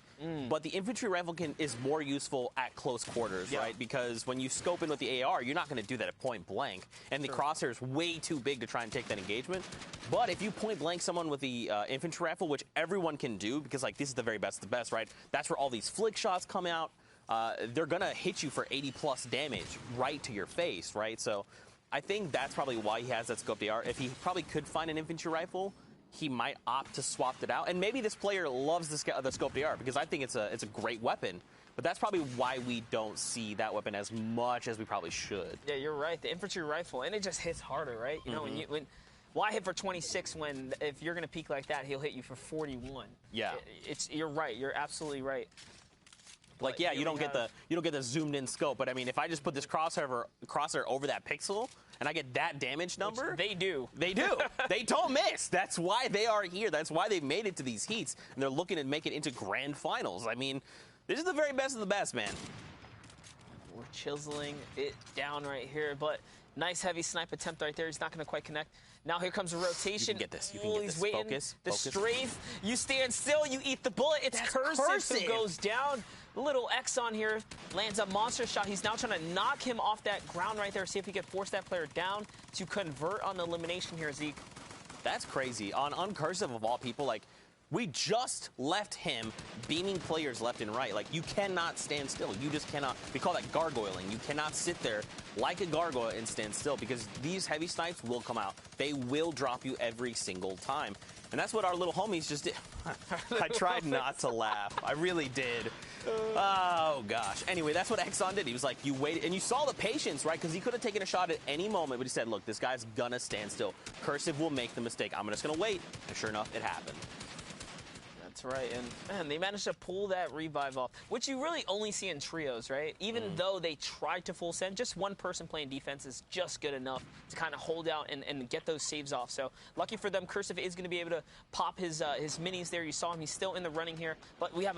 but the infantry rifle is more useful at close quarters, right? Because when you scope in with the AR, you're not going to do that at point blank, and the crosshair is way too big to try and take that engagement. But if you point blank someone with the infantry rifle, which everyone can do, because like this is the very best of the best, right? That's where all these flick shots come out. They're going to hit you for 80+ damage right to your face, right? So I think that's probably why he has that scoped AR. If he probably could find an infantry rifle, he might opt to swap it out. And maybe this player loves the scoped AR because I think it's a great weapon. But that's probably why we don't see that weapon as much as we probably should. Yeah, you're right. The infantry rifle, and it just hits harder, right? You know, why hit for 26 when if you're going to peek like that, he'll hit you for 41? Yeah. You're right. You're absolutely right. Like, yeah, you don't get the zoomed in scope, but I mean, if I just put this crosshair over that pixel and I get that damage number, which they do. They do. They don't miss. That's why they are here. That's why they've made it to these heats, and they're looking to make it into grand finals. I mean, this is the very best of the best, man. We're chiseling it down right here, but nice heavy snipe attempt right there. He's not going to quite connect. Now here comes a rotation. You can get this. You can get he's this. waiting. Focus. The strafe. You stand still. You eat the bullet. It's Cursive who goes down. Little X on here. Lands a monster shot. He's now trying to knock him off that ground right there. See if he can force that player down to convert on the elimination here, Zeke. That's crazy. On Cursive of all people, like, we just left him beaming players left and right. Like, you cannot stand still. You just cannot. We call that gargoyling. You cannot sit there like a gargoyle and stand still because these heavy snipes will come out. They will drop you every single time. And that's what our little homies just did. I tried not to laugh. I really did. Oh, gosh. Anyway, that's what Exxon did. He was like, you waited. And you saw the patience, right? Because he could have taken a shot at any moment, but he said, look, this guy's going to stand still. Cursive will make the mistake. I'm just going to wait. And sure enough, it happened. That's right, and man, they managed to pull that revive off, which you really only see in trios, right? Even though they tried to full send, just one person playing defense is just good enough to kind of hold out and get those saves off. So lucky for them, Cursive is going to be able to pop his minis there. You saw him; he's still in the running here, but we have.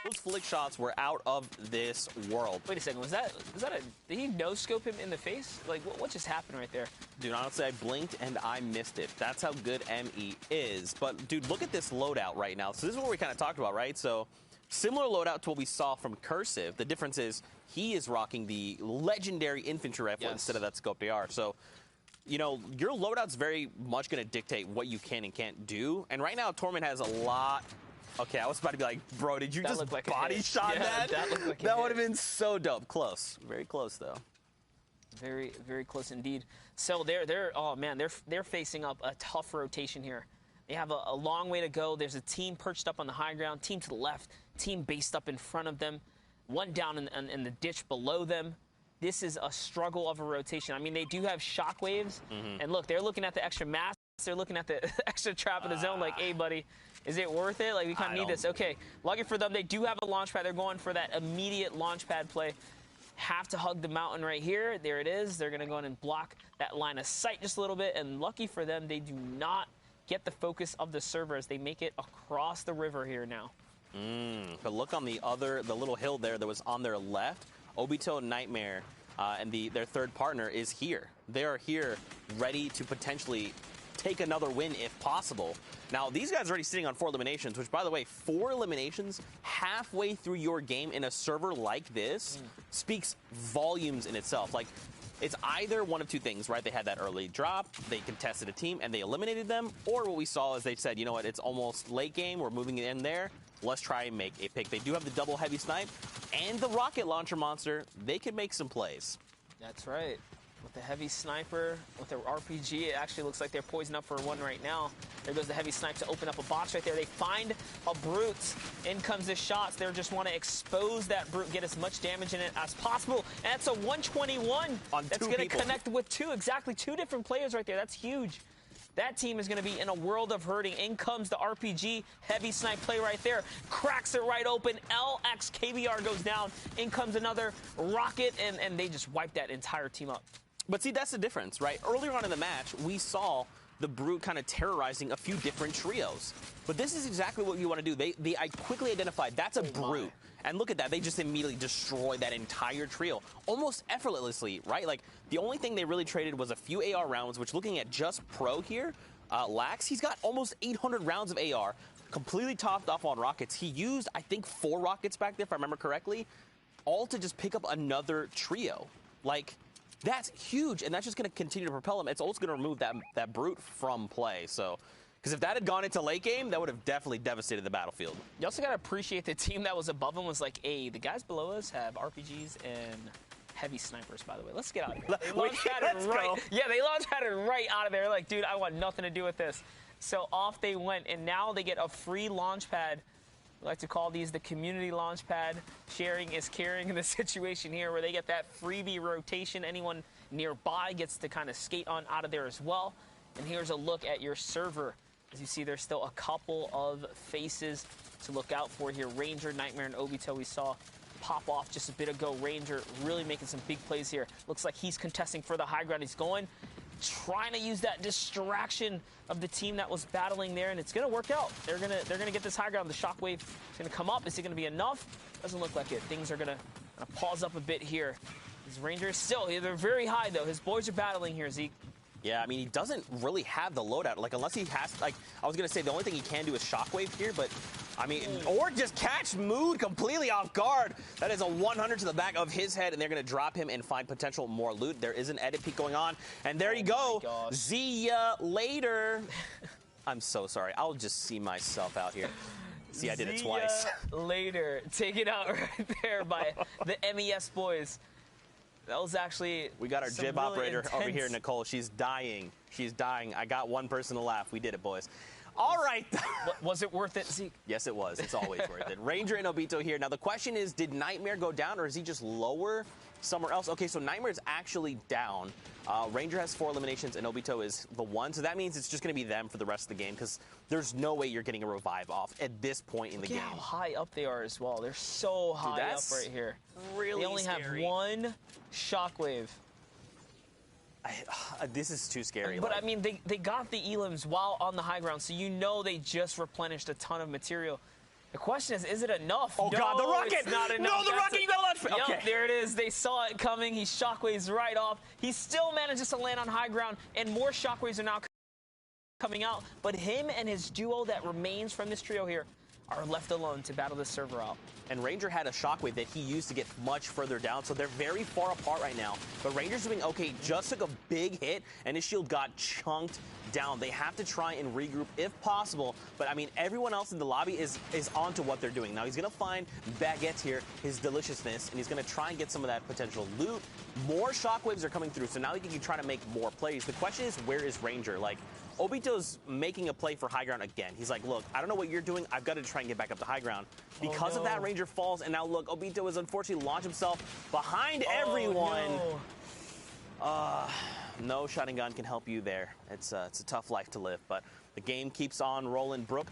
Those flick shots were out of this world. Wait a second, was that did he no-scope him in the face? Like, what just happened right there? Dude, honestly, I blinked and I missed it. That's how good ME is. But, dude, look at this loadout right now. So this is what we kind of talked about, right? So similar loadout to what we saw from Cursive. The difference is he is rocking the legendary infantry rifle instead of that scoped AR. So, you know, your loadout's very much going to dictate what you can and can't do. And right now, Torment has a lot. Okay, I was about to be like, bro, did you just like body shot that? That looked like that would have been so dope. Close. Very close, though. Very, very close indeed. So they're facing up a tough rotation here. They have a long way to go. There's a team perched up on the high ground, team to the left, team based up in front of them, one down in the ditch below them. This is a struggle of a rotation. I mean, they do have shockwaves, and look, they're looking at the extra mass. They're looking at the extra trap in the zone like, hey, buddy, is it worth it? Like, we kind of need this. Okay, lucky for them, they do have a launch pad. They're going for that immediate launch pad play. Have to hug the mountain right here. There it is. They're going to go in and block that line of sight just a little bit, and lucky for them, they do not get the focus of the server as they make it across the river here now. But look on the little hill there that was on their left. Obito, Nightmare, and their third partner is here. They are here ready to potentially take another win if possible. Now, these guys are already sitting on 4 eliminations, which, by the way, 4 eliminations halfway through your game in a server like this speaks volumes in itself. Like, it's either one of two things, right? They had that early drop, they contested a team, and they eliminated them, or what we saw is they said, you know what, it's almost late game, we're moving it in there, let's try and make a pick. They do have the double heavy snipe and the rocket launcher monster. They could make some plays. That's right. With the heavy sniper, with their RPG, it actually looks like they're poised up for one right now. There goes the heavy snipe to open up a box right there. They find a brute. In comes the shots. They just want to expose that brute, get as much damage in it as possible. And that's a 121. That's going to connect with 2, exactly 2 different players right there. That's huge. That team is going to be in a world of hurting. In comes the RPG. Heavy snipe play right there. Cracks it right open. LX KBR goes down. In comes another rocket, and they just wipe that entire team up. But see, that's the difference, right? Earlier on in the match, we saw the brute kind of terrorizing a few different trios. But this is exactly what you want to do. I quickly identified that's a brute. And look at that. They just immediately destroyed that entire trio almost effortlessly, right? Like, the only thing they really traded was a few AR rounds, which looking at just Pro here, Lax, he's got almost 800 rounds of AR, completely topped off on rockets. He used, I think, 4 rockets back there, if I remember correctly, all to just pick up another trio. Like, that's huge, and that's just going to continue to propel him. It's also going to remove that brute from play. So, because if that had gone into late game, that would have definitely devastated the battlefield. You also got to appreciate the team that was above him was like, hey, the guys below us have RPGs and heavy snipers, by the way. Let's get out of here. They launch padded right. Yeah, they launch padded right out of there. Like, dude, I want nothing to do with this. So off they went, and now they get a free launch pad. We like to call these the community launch pad. Sharing is caring in the situation here where they get that freebie rotation. Anyone nearby gets to kind of skate on out of there as well. And here's a look at your server. As you see, there's still a couple of faces to look out for here. Ranger, Nightmare, and Obito we saw pop off just a bit ago. Ranger really making some big plays here. Looks like he's contesting for the high ground. He's going, trying to use that distraction of the team that was battling there, and it's going to work out. They're gonna get this high ground. The shockwave is going to come up. Is it going to be enough? Doesn't look like it. Things are going to pause up a bit here. His Ranger is still, they're very high, though. His boys are battling here, Zeke. Yeah, I mean, he doesn't really have the loadout. Like, unless he has, like, I was going to say the only thing he can do is shockwave here, but, I mean, or just catch Mood completely off guard. That is a 100 to the back of his head, and they're going to drop him and find potential more loot. There is an edit peek going on, and there you go. See ya later. I'm so sorry. I'll just see myself out here. See, I did it twice. Later. Take it out right there by the MES boys. That was actually we got our jib really operator intense over here, Nicole. She's dying. She's dying. I got one person to laugh. We did it, boys. All right. Was it worth it, Zeke? Yes, it was. It's always worth it. Ranger and Obito here. Now, the question is, did Nightmare go down, or is he just lower somewhere else? Okay, so Nightmare is actually down. Ranger has 4 eliminations, and Obito is the 1. So that means it's just going to be them for the rest of the game, because there's no way you're getting a revive off at this point in the game. Look how high up they are as well. They're so high up right here. Really They only scary. have 1 shockwave. This is too scary. But, I mean, they got the elims while on the high ground, so you know they just replenished a ton of material. The question is it enough? Oh, no, God, the rocket! It's not enough. No, the rocket, you got to let... Yep, there it is. They saw it coming. He shockwaves right off. He still manages to land on high ground, and more shockwaves are now coming out. But him and his duo that remains from this trio here are left alone to battle this server out. And Ranger had a shockwave that he used to get much further down, so they're very far apart right now. But Ranger's doing okay, just took a big hit, and his shield got chunked down. They have to try and regroup if possible, but I mean, everyone else in the lobby is onto what they're doing. Now he's gonna find Baguette here, his deliciousness, and he's gonna try and get some of that potential loot. More shockwaves are coming through, so now he can try to make more plays. The question is, where is Ranger? Like, Obito's making a play for high ground again. He's like, look, I don't know what you're doing. I've got to try and get back up to high ground. Because of that, Ranger falls, and now look, Obito has unfortunately launched himself behind everyone. No shotting gun can help you there. It's a tough life to live, but the game keeps on rolling. Brook,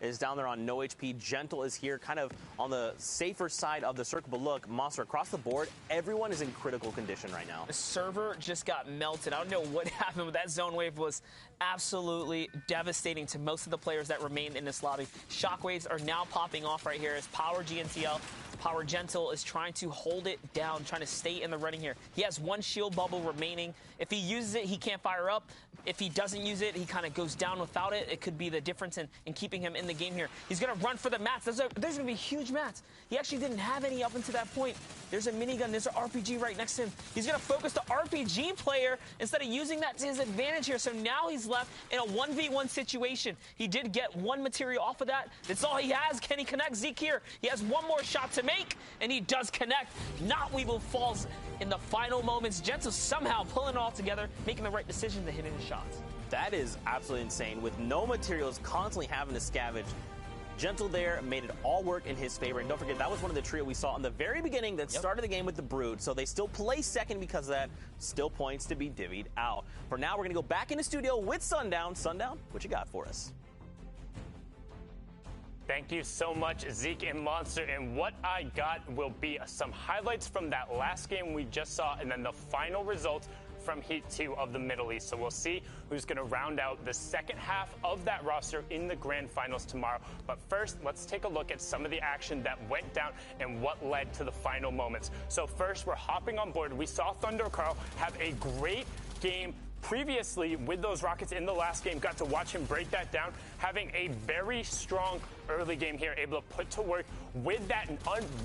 is down there on no HP. Gentle is here, kind of on the safer side of the circle. But look, Monster, across the board, everyone is in critical condition right now. The server just got melted. I don't know what happened, but that zone wave was absolutely devastating to most of the players that remained in this lobby. Shockwaves are now popping off right here as Power GNTL, Power Gentle is trying to hold it down, trying to stay in the running here. He has one shield bubble remaining. If he uses it, he can't fire up. If he doesn't use it, he kind of goes down without it. It could be the difference in keeping him in the game here. He's going to run for the mats. There's going to be huge mats. He actually didn't have any up until that point. There's a minigun. There's an RPG right next to him. He's going to focus the RPG player instead of using that to his advantage here. So now he's left in a 1v1 situation. He did get one material off of that. That's all he has. Can he connect? Zeke here. He has one more shot to make, and he does connect. Not Weeble falls in the final moments. Gentle somehow pulling it all together, making the right decision to hit his shots. That is absolutely insane. With no materials, constantly having to scavenge. Gentle there made it all work in his favor. And don't forget, that was one of the trio we saw in the very beginning that started the game with the Brood. So they still play second because of that. Still points to be divvied out. For now, we're going to go back into studio with Sundown. Sundown, what you got for us? Thank you so much, Zeke and Monster. And what I got will be some highlights from that last game we just saw, and then the final results from Heat 2 of the Middle East. So we'll see who's going to round out the second half of that roster in the grand finals tomorrow. But first, let's take a look at some of the action that went down and what led to the final moments. So first, we're hopping on board. We saw Thunder Carl have a great game previously with those Rockets in the last game. Got to watch him break that down, having a very strong early game here, able to put to work with that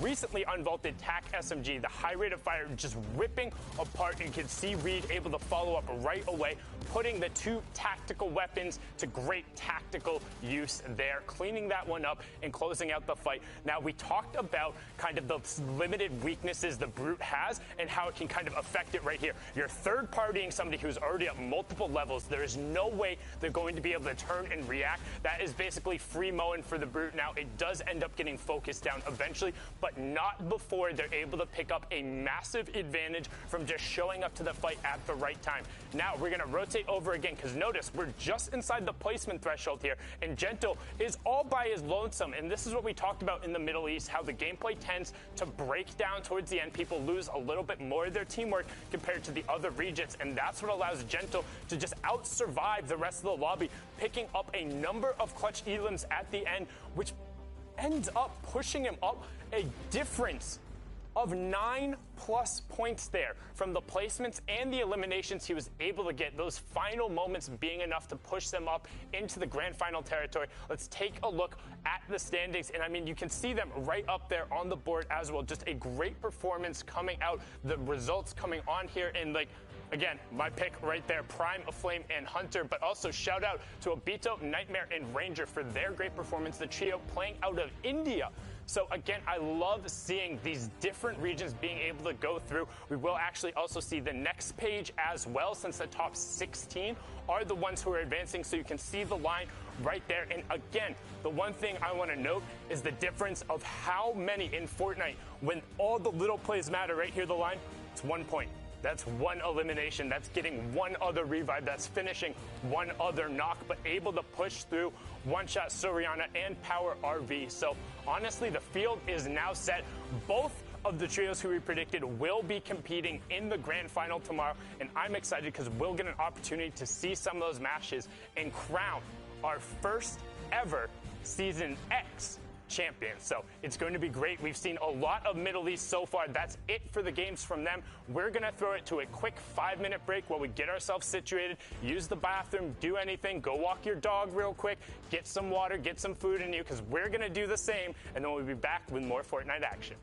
recently unvaulted TAC SMG, the high rate of fire just ripping apart. And you can see Reed able to follow up right away, putting the two tactical weapons to great tactical use there, cleaning that one up and closing out the fight. Now, we talked about kind of the limited weaknesses the Brute has and how it can kind of affect it right here. You're third partying somebody who's already at multiple levels. There is no way they're going to be able to turn and react. That is basically free mowing for the Brute. Now, it does end up getting focused down eventually, but not before they're able to pick up a massive advantage from just showing up to the fight at the right time. Now, we're going to rotate over again, because notice, we're just inside the placement threshold here, and Gentle is all by his lonesome, and this is what we talked about in the Middle East, how the gameplay tends to break down towards the end. People lose a little bit more of their teamwork compared to the other regions, and that's what allows Gentle to just out-survive the rest of the lobby, picking up a number of clutch elims at the end, which ends up pushing him up a difference of 9+ points there from the placements and the eliminations he was able to get, those final moments being enough to push them up into the grand final territory. Let's take a look at the standings, and I mean, you can see them right up there on the board as well. Just a great performance coming out, the results coming on here, and like, again, my pick right there, Prime, Aflame, and Hunter, but also shout out to Obito, Nightmare, and Ranger for their great performance, the trio playing out of India. So again, I love seeing these different regions being able to go through. We will actually also see the next page as well, since the top 16 are the ones who are advancing, so you can see the line right there. And again, the one thing I want to note is the difference of how many in Fortnite, when all the little plays matter. Right here, the line, it's 1 point. That's one elimination. That's getting one other revive. That's finishing one other knock, but able to push through one-shot Soriana and Power RV. So honestly, the field is now set. Both of the trios who we predicted will be competing in the grand final tomorrow, and I'm excited because we'll get an opportunity to see some of those matches and crown our first ever Season X champions. So it's going to be great. We've seen a lot of Middle East so far. That's it for the games from them. We're going to throw it to a quick 5-minute break while we get ourselves situated, use the bathroom, do anything, go walk your dog real quick, get some water, get some food in you, because we're going to do the same, and then we'll be back with more Fortnite action.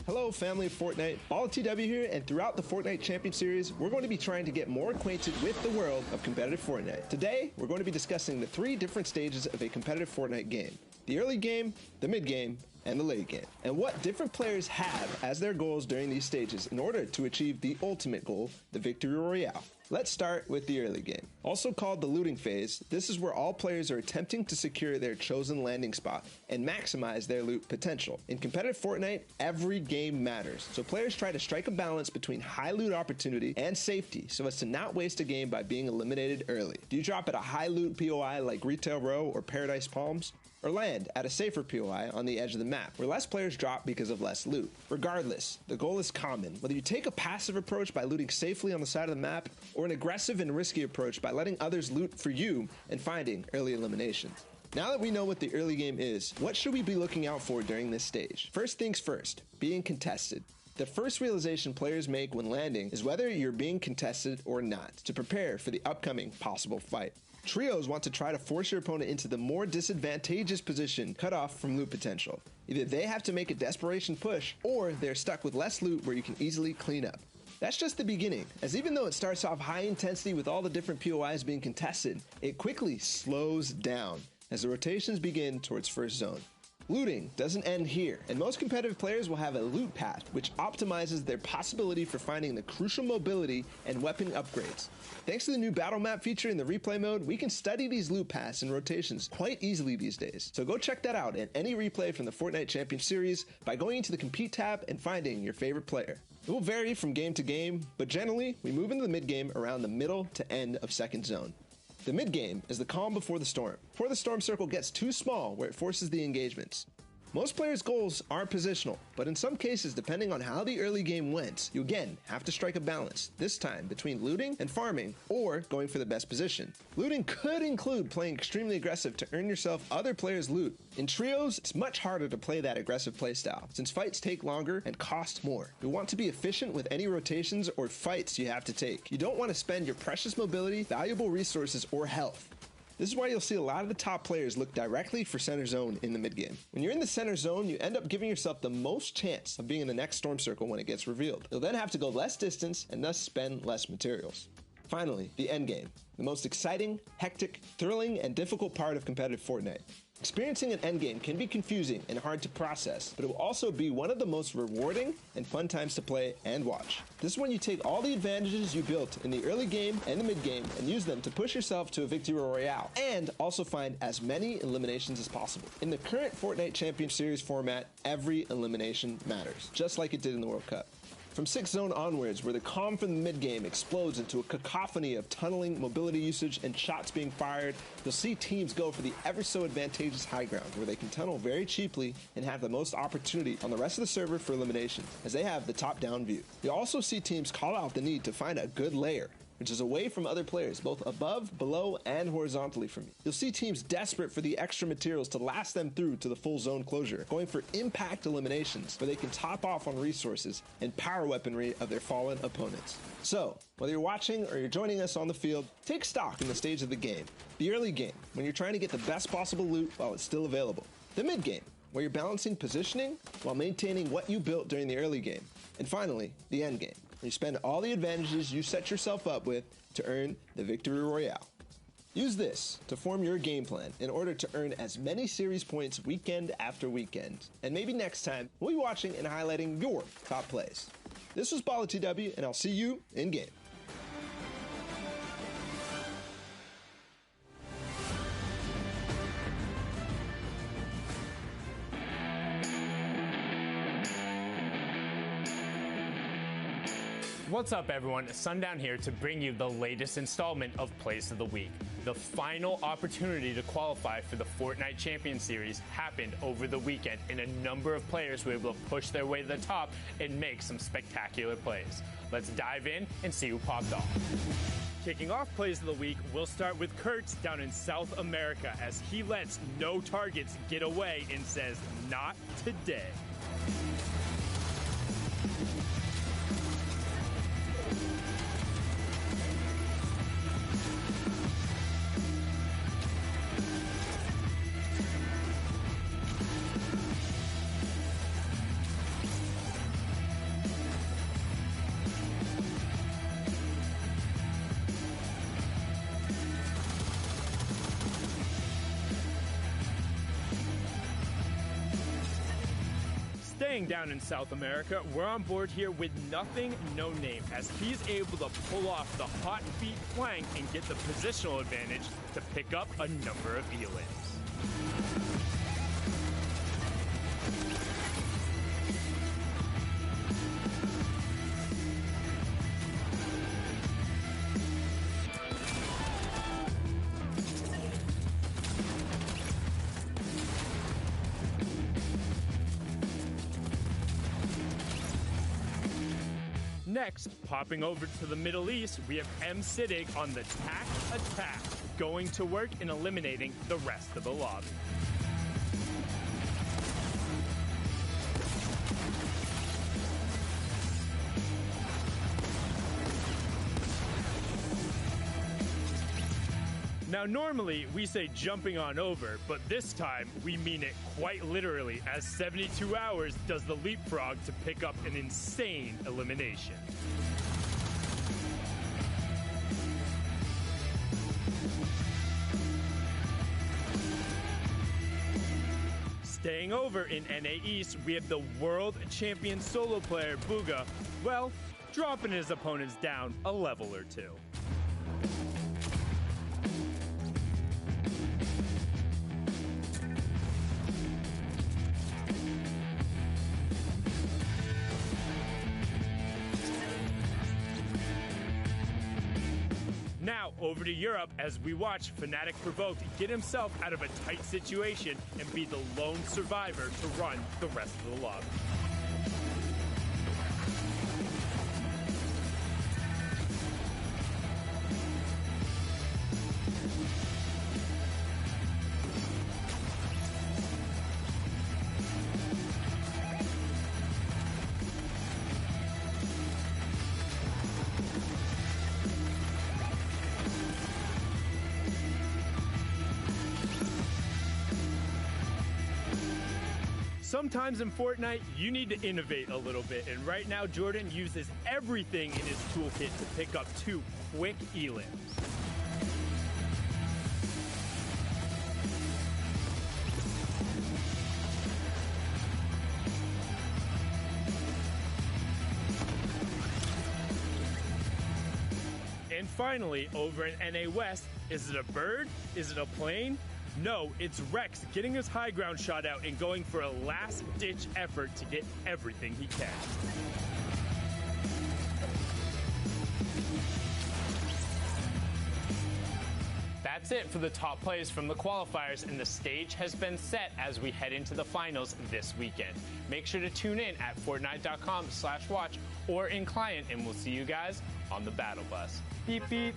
Hello, family of Fortnite. BallTW here, and throughout the Fortnite Champion Series, we're going to be trying to get more acquainted with the world of competitive Fortnite. Today, we're going to be discussing the 3 different stages of a competitive Fortnite game: the early game, the mid game, and the late game, and what different players have as their goals during these stages in order to achieve the ultimate goal, the Victory Royale. Let's start with the early game. Also called the looting phase, this is where all players are attempting to secure their chosen landing spot and maximize their loot potential. In competitive Fortnite, every game matters, so players try to strike a balance between high loot opportunity and safety so as to not waste a game by being eliminated early. Do you drop at a high loot POI like Retail Row or Paradise Palms? Or land at a safer POI on the edge of the map, where less players drop because of less loot? Regardless, the goal is common, whether you take a passive approach by looting safely on the side of the map, or an aggressive and risky approach by letting others loot for you and finding early eliminations. Now that we know what the early game is, what should we be looking out for during this stage? First things first, being contested. The first realization players make when landing is whether you're being contested or not, to prepare for the upcoming possible fight. Trios want to try to force your opponent into the more disadvantageous position cut off from loot potential. Either they have to make a desperation push, or they're stuck with less loot where you can easily clean up. That's just the beginning, as even though it starts off high intensity with all the different POIs being contested, it quickly slows down as the rotations begin towards first zone. Looting doesn't end here, and most competitive players will have a loot path, which optimizes their possibility for finding the crucial mobility and weapon upgrades. Thanks to the new battle map feature in the replay mode, we can study these loot paths and rotations quite easily these days. So go check that out in any replay from the Fortnite Champion Series by going into the Compete tab and finding your favorite player. It will vary from game to game, but generally, we move into the mid game around the middle to end of second zone. The mid game is the calm before the storm, before the storm circle gets too small where it forces the engagements. Most players' goals aren't positional, but in some cases, depending on how the early game went, you again have to strike a balance, this time between looting and farming, or going for the best position. Looting could include playing extremely aggressive to earn yourself other players' loot. In trios, it's much harder to play that aggressive playstyle, since fights take longer and cost more. You want to be efficient with any rotations or fights you have to take. You don't want to spend your precious mobility, valuable resources, or health. This is why you'll see a lot of the top players look directly for center zone in the mid game. When you're in the center zone, you end up giving yourself the most chance of being in the next storm circle when it gets revealed. You'll then have to go less distance and thus spend less materials. Finally, the end game, the most exciting, hectic, thrilling, and difficult part of competitive Fortnite. Experiencing an endgame can be confusing and hard to process, but it will also be one of the most rewarding and fun times to play and watch. This is when you take all the advantages you built in the early game and the mid game and use them to push yourself to a victory royale, and also find as many eliminations as possible. In the current Fortnite Champion Series format, every elimination matters, just like it did in the World Cup. From 6th zone onwards, where the calm from the mid-game explodes into a cacophony of tunneling, mobility usage, and shots being fired, you'll see teams go for the ever-so-advantageous high ground, where they can tunnel very cheaply and have the most opportunity on the rest of the server for elimination, as they have the top-down view. You'll also see teams call out the need to find a good layer, which is away from other players, both above, below, and horizontally from you. You'll see teams desperate for the extra materials to last them through to the full zone closure, going for impact eliminations, where they can top off on resources and power weaponry of their fallen opponents. So, whether you're watching or you're joining us on the field, take stock in the stage of the game. The early game, when you're trying to get the best possible loot while it's still available. The mid game, where you're balancing positioning while maintaining what you built during the early game. And finally, the end game, where you spend all the advantages you set yourself up with to earn the victory royale. Use this to form your game plan in order to earn as many series points weekend after weekend. And maybe next time, we'll be watching and highlighting your top plays. This was BallTW, and I'll see you in game. What's up, everyone? Sundown here to bring you the latest installment of Plays of the Week. The final opportunity to qualify for the Fortnite Champion Series happened over the weekend, and a number of players were able to push their way to the top and make some spectacular plays. Let's dive in and see who popped off. Kicking off Plays of the Week, we'll start with Kurtz down in South America as he lets no targets get away and says, "Not today." Staying down in South America, we're on board here with Nothing No Name as he's able to pull off the hot feet flank and get the positional advantage to pick up a number of elims. Next, popping over to the Middle East, we have M. Siddig on the tack attack, going to work and eliminating the rest of the lobby. Now, normally we say jumping on over, but this time we mean it quite literally, as 72 hours does the leapfrog to pick up an insane elimination. Staying over in NA East, we have the world champion solo player Booga, well, dropping his opponents down a level or two. Now, over to Europe as we watch Fnatic Provoked get himself out of a tight situation and be the lone survivor to run the rest of the lobby. Sometimes in Fortnite, you need to innovate a little bit, and right now Jordan uses everything in his toolkit to pick up 2 quick elims. And finally, over in NA West, is it a bird? Is it a plane? No, it's Rex getting his high ground shot out and going for a last-ditch effort to get everything he can. That's it for the top plays from the qualifiers, and the stage has been set as we head into the finals this weekend. Make sure to tune in at Fortnite.com/watch or in client, and we'll see you guys on the battle bus. Beep, beep.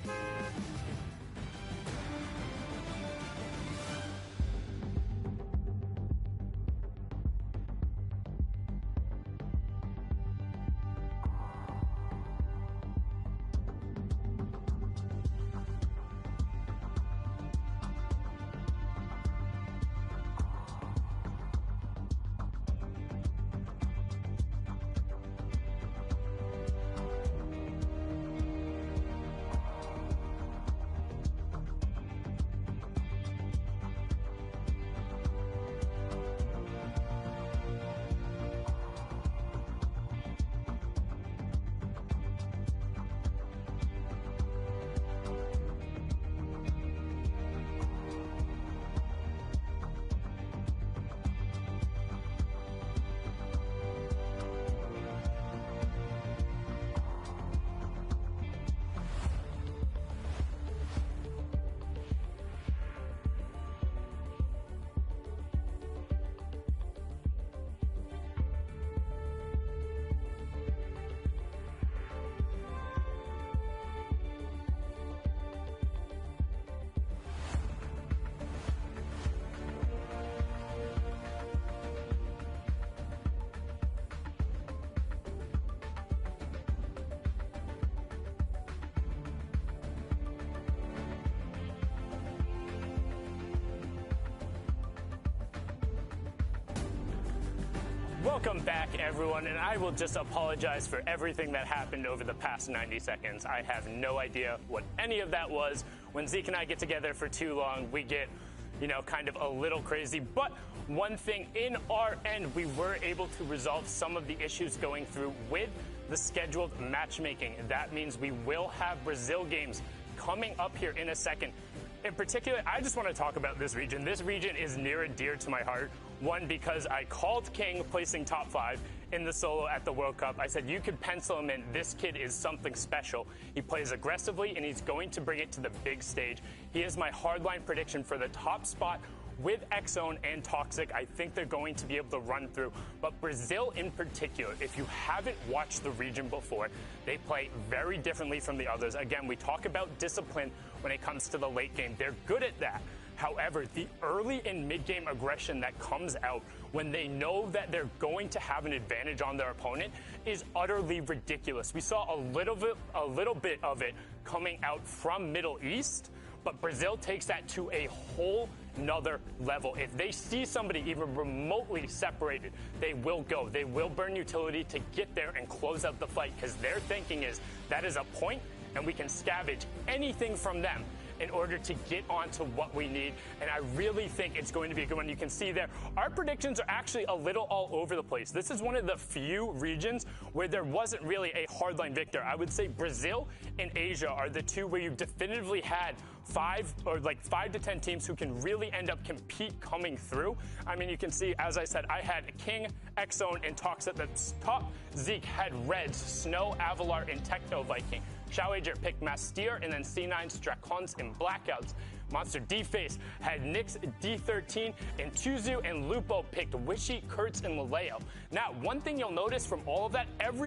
Welcome back, everyone, and I will just apologize for everything that happened over the past 90 seconds. I have no idea what any of that was. When Zeke and I get together for too long, we get, kind of a little crazy. But one thing in our end, we were able to resolve some of the issues going through with the scheduled matchmaking. That means we will have Brazil games coming up here in a second. In particular, I just want to talk about this region. This region is near and dear to my heart. One, because I called King placing top 5 in the solo at the World Cup. I said, you could pencil him in. This kid is something special. He plays aggressively, and he's going to bring it to the big stage. He is my hardline prediction for the top spot with X-Zone and Toxic. I think they're going to be able to run through. But Brazil in particular, if you haven't watched the region before, they play very differently from the others. Again, we talk about discipline when it comes to the late game. They're good at that. However, the early and mid-game aggression that comes out when they know that they're going to have an advantage on their opponent is utterly ridiculous. We saw a little bit of it coming out from Middle East, but Brazil takes that to a whole nother level. If they see somebody even remotely separated, they will go. They will burn utility to get there and close out the fight, because their thinking is that is a point and we can scavenge anything from them in order to get onto what we need. And I really think it's going to be a good one. You can see there, our predictions are actually a little all over the place. This is one of the few regions where there wasn't really a hardline victor. I would say Brazil and Asia are the two where you've definitively had 5 to 10 teams who can really end up compete coming through. I mean, you can see, as I said, I had King, X-Zone, and Tox at the top. Zeke had Reds, Snow, Avalar, and Techno Viking. Showagger picked Mastier, and then C9's Dracons and Blackouts. Monster D-Face had Nyx, D13, and Tuzu and Lupo picked Wishy, Kurtz, and Laleo. Now, one thing you'll notice from all of that, every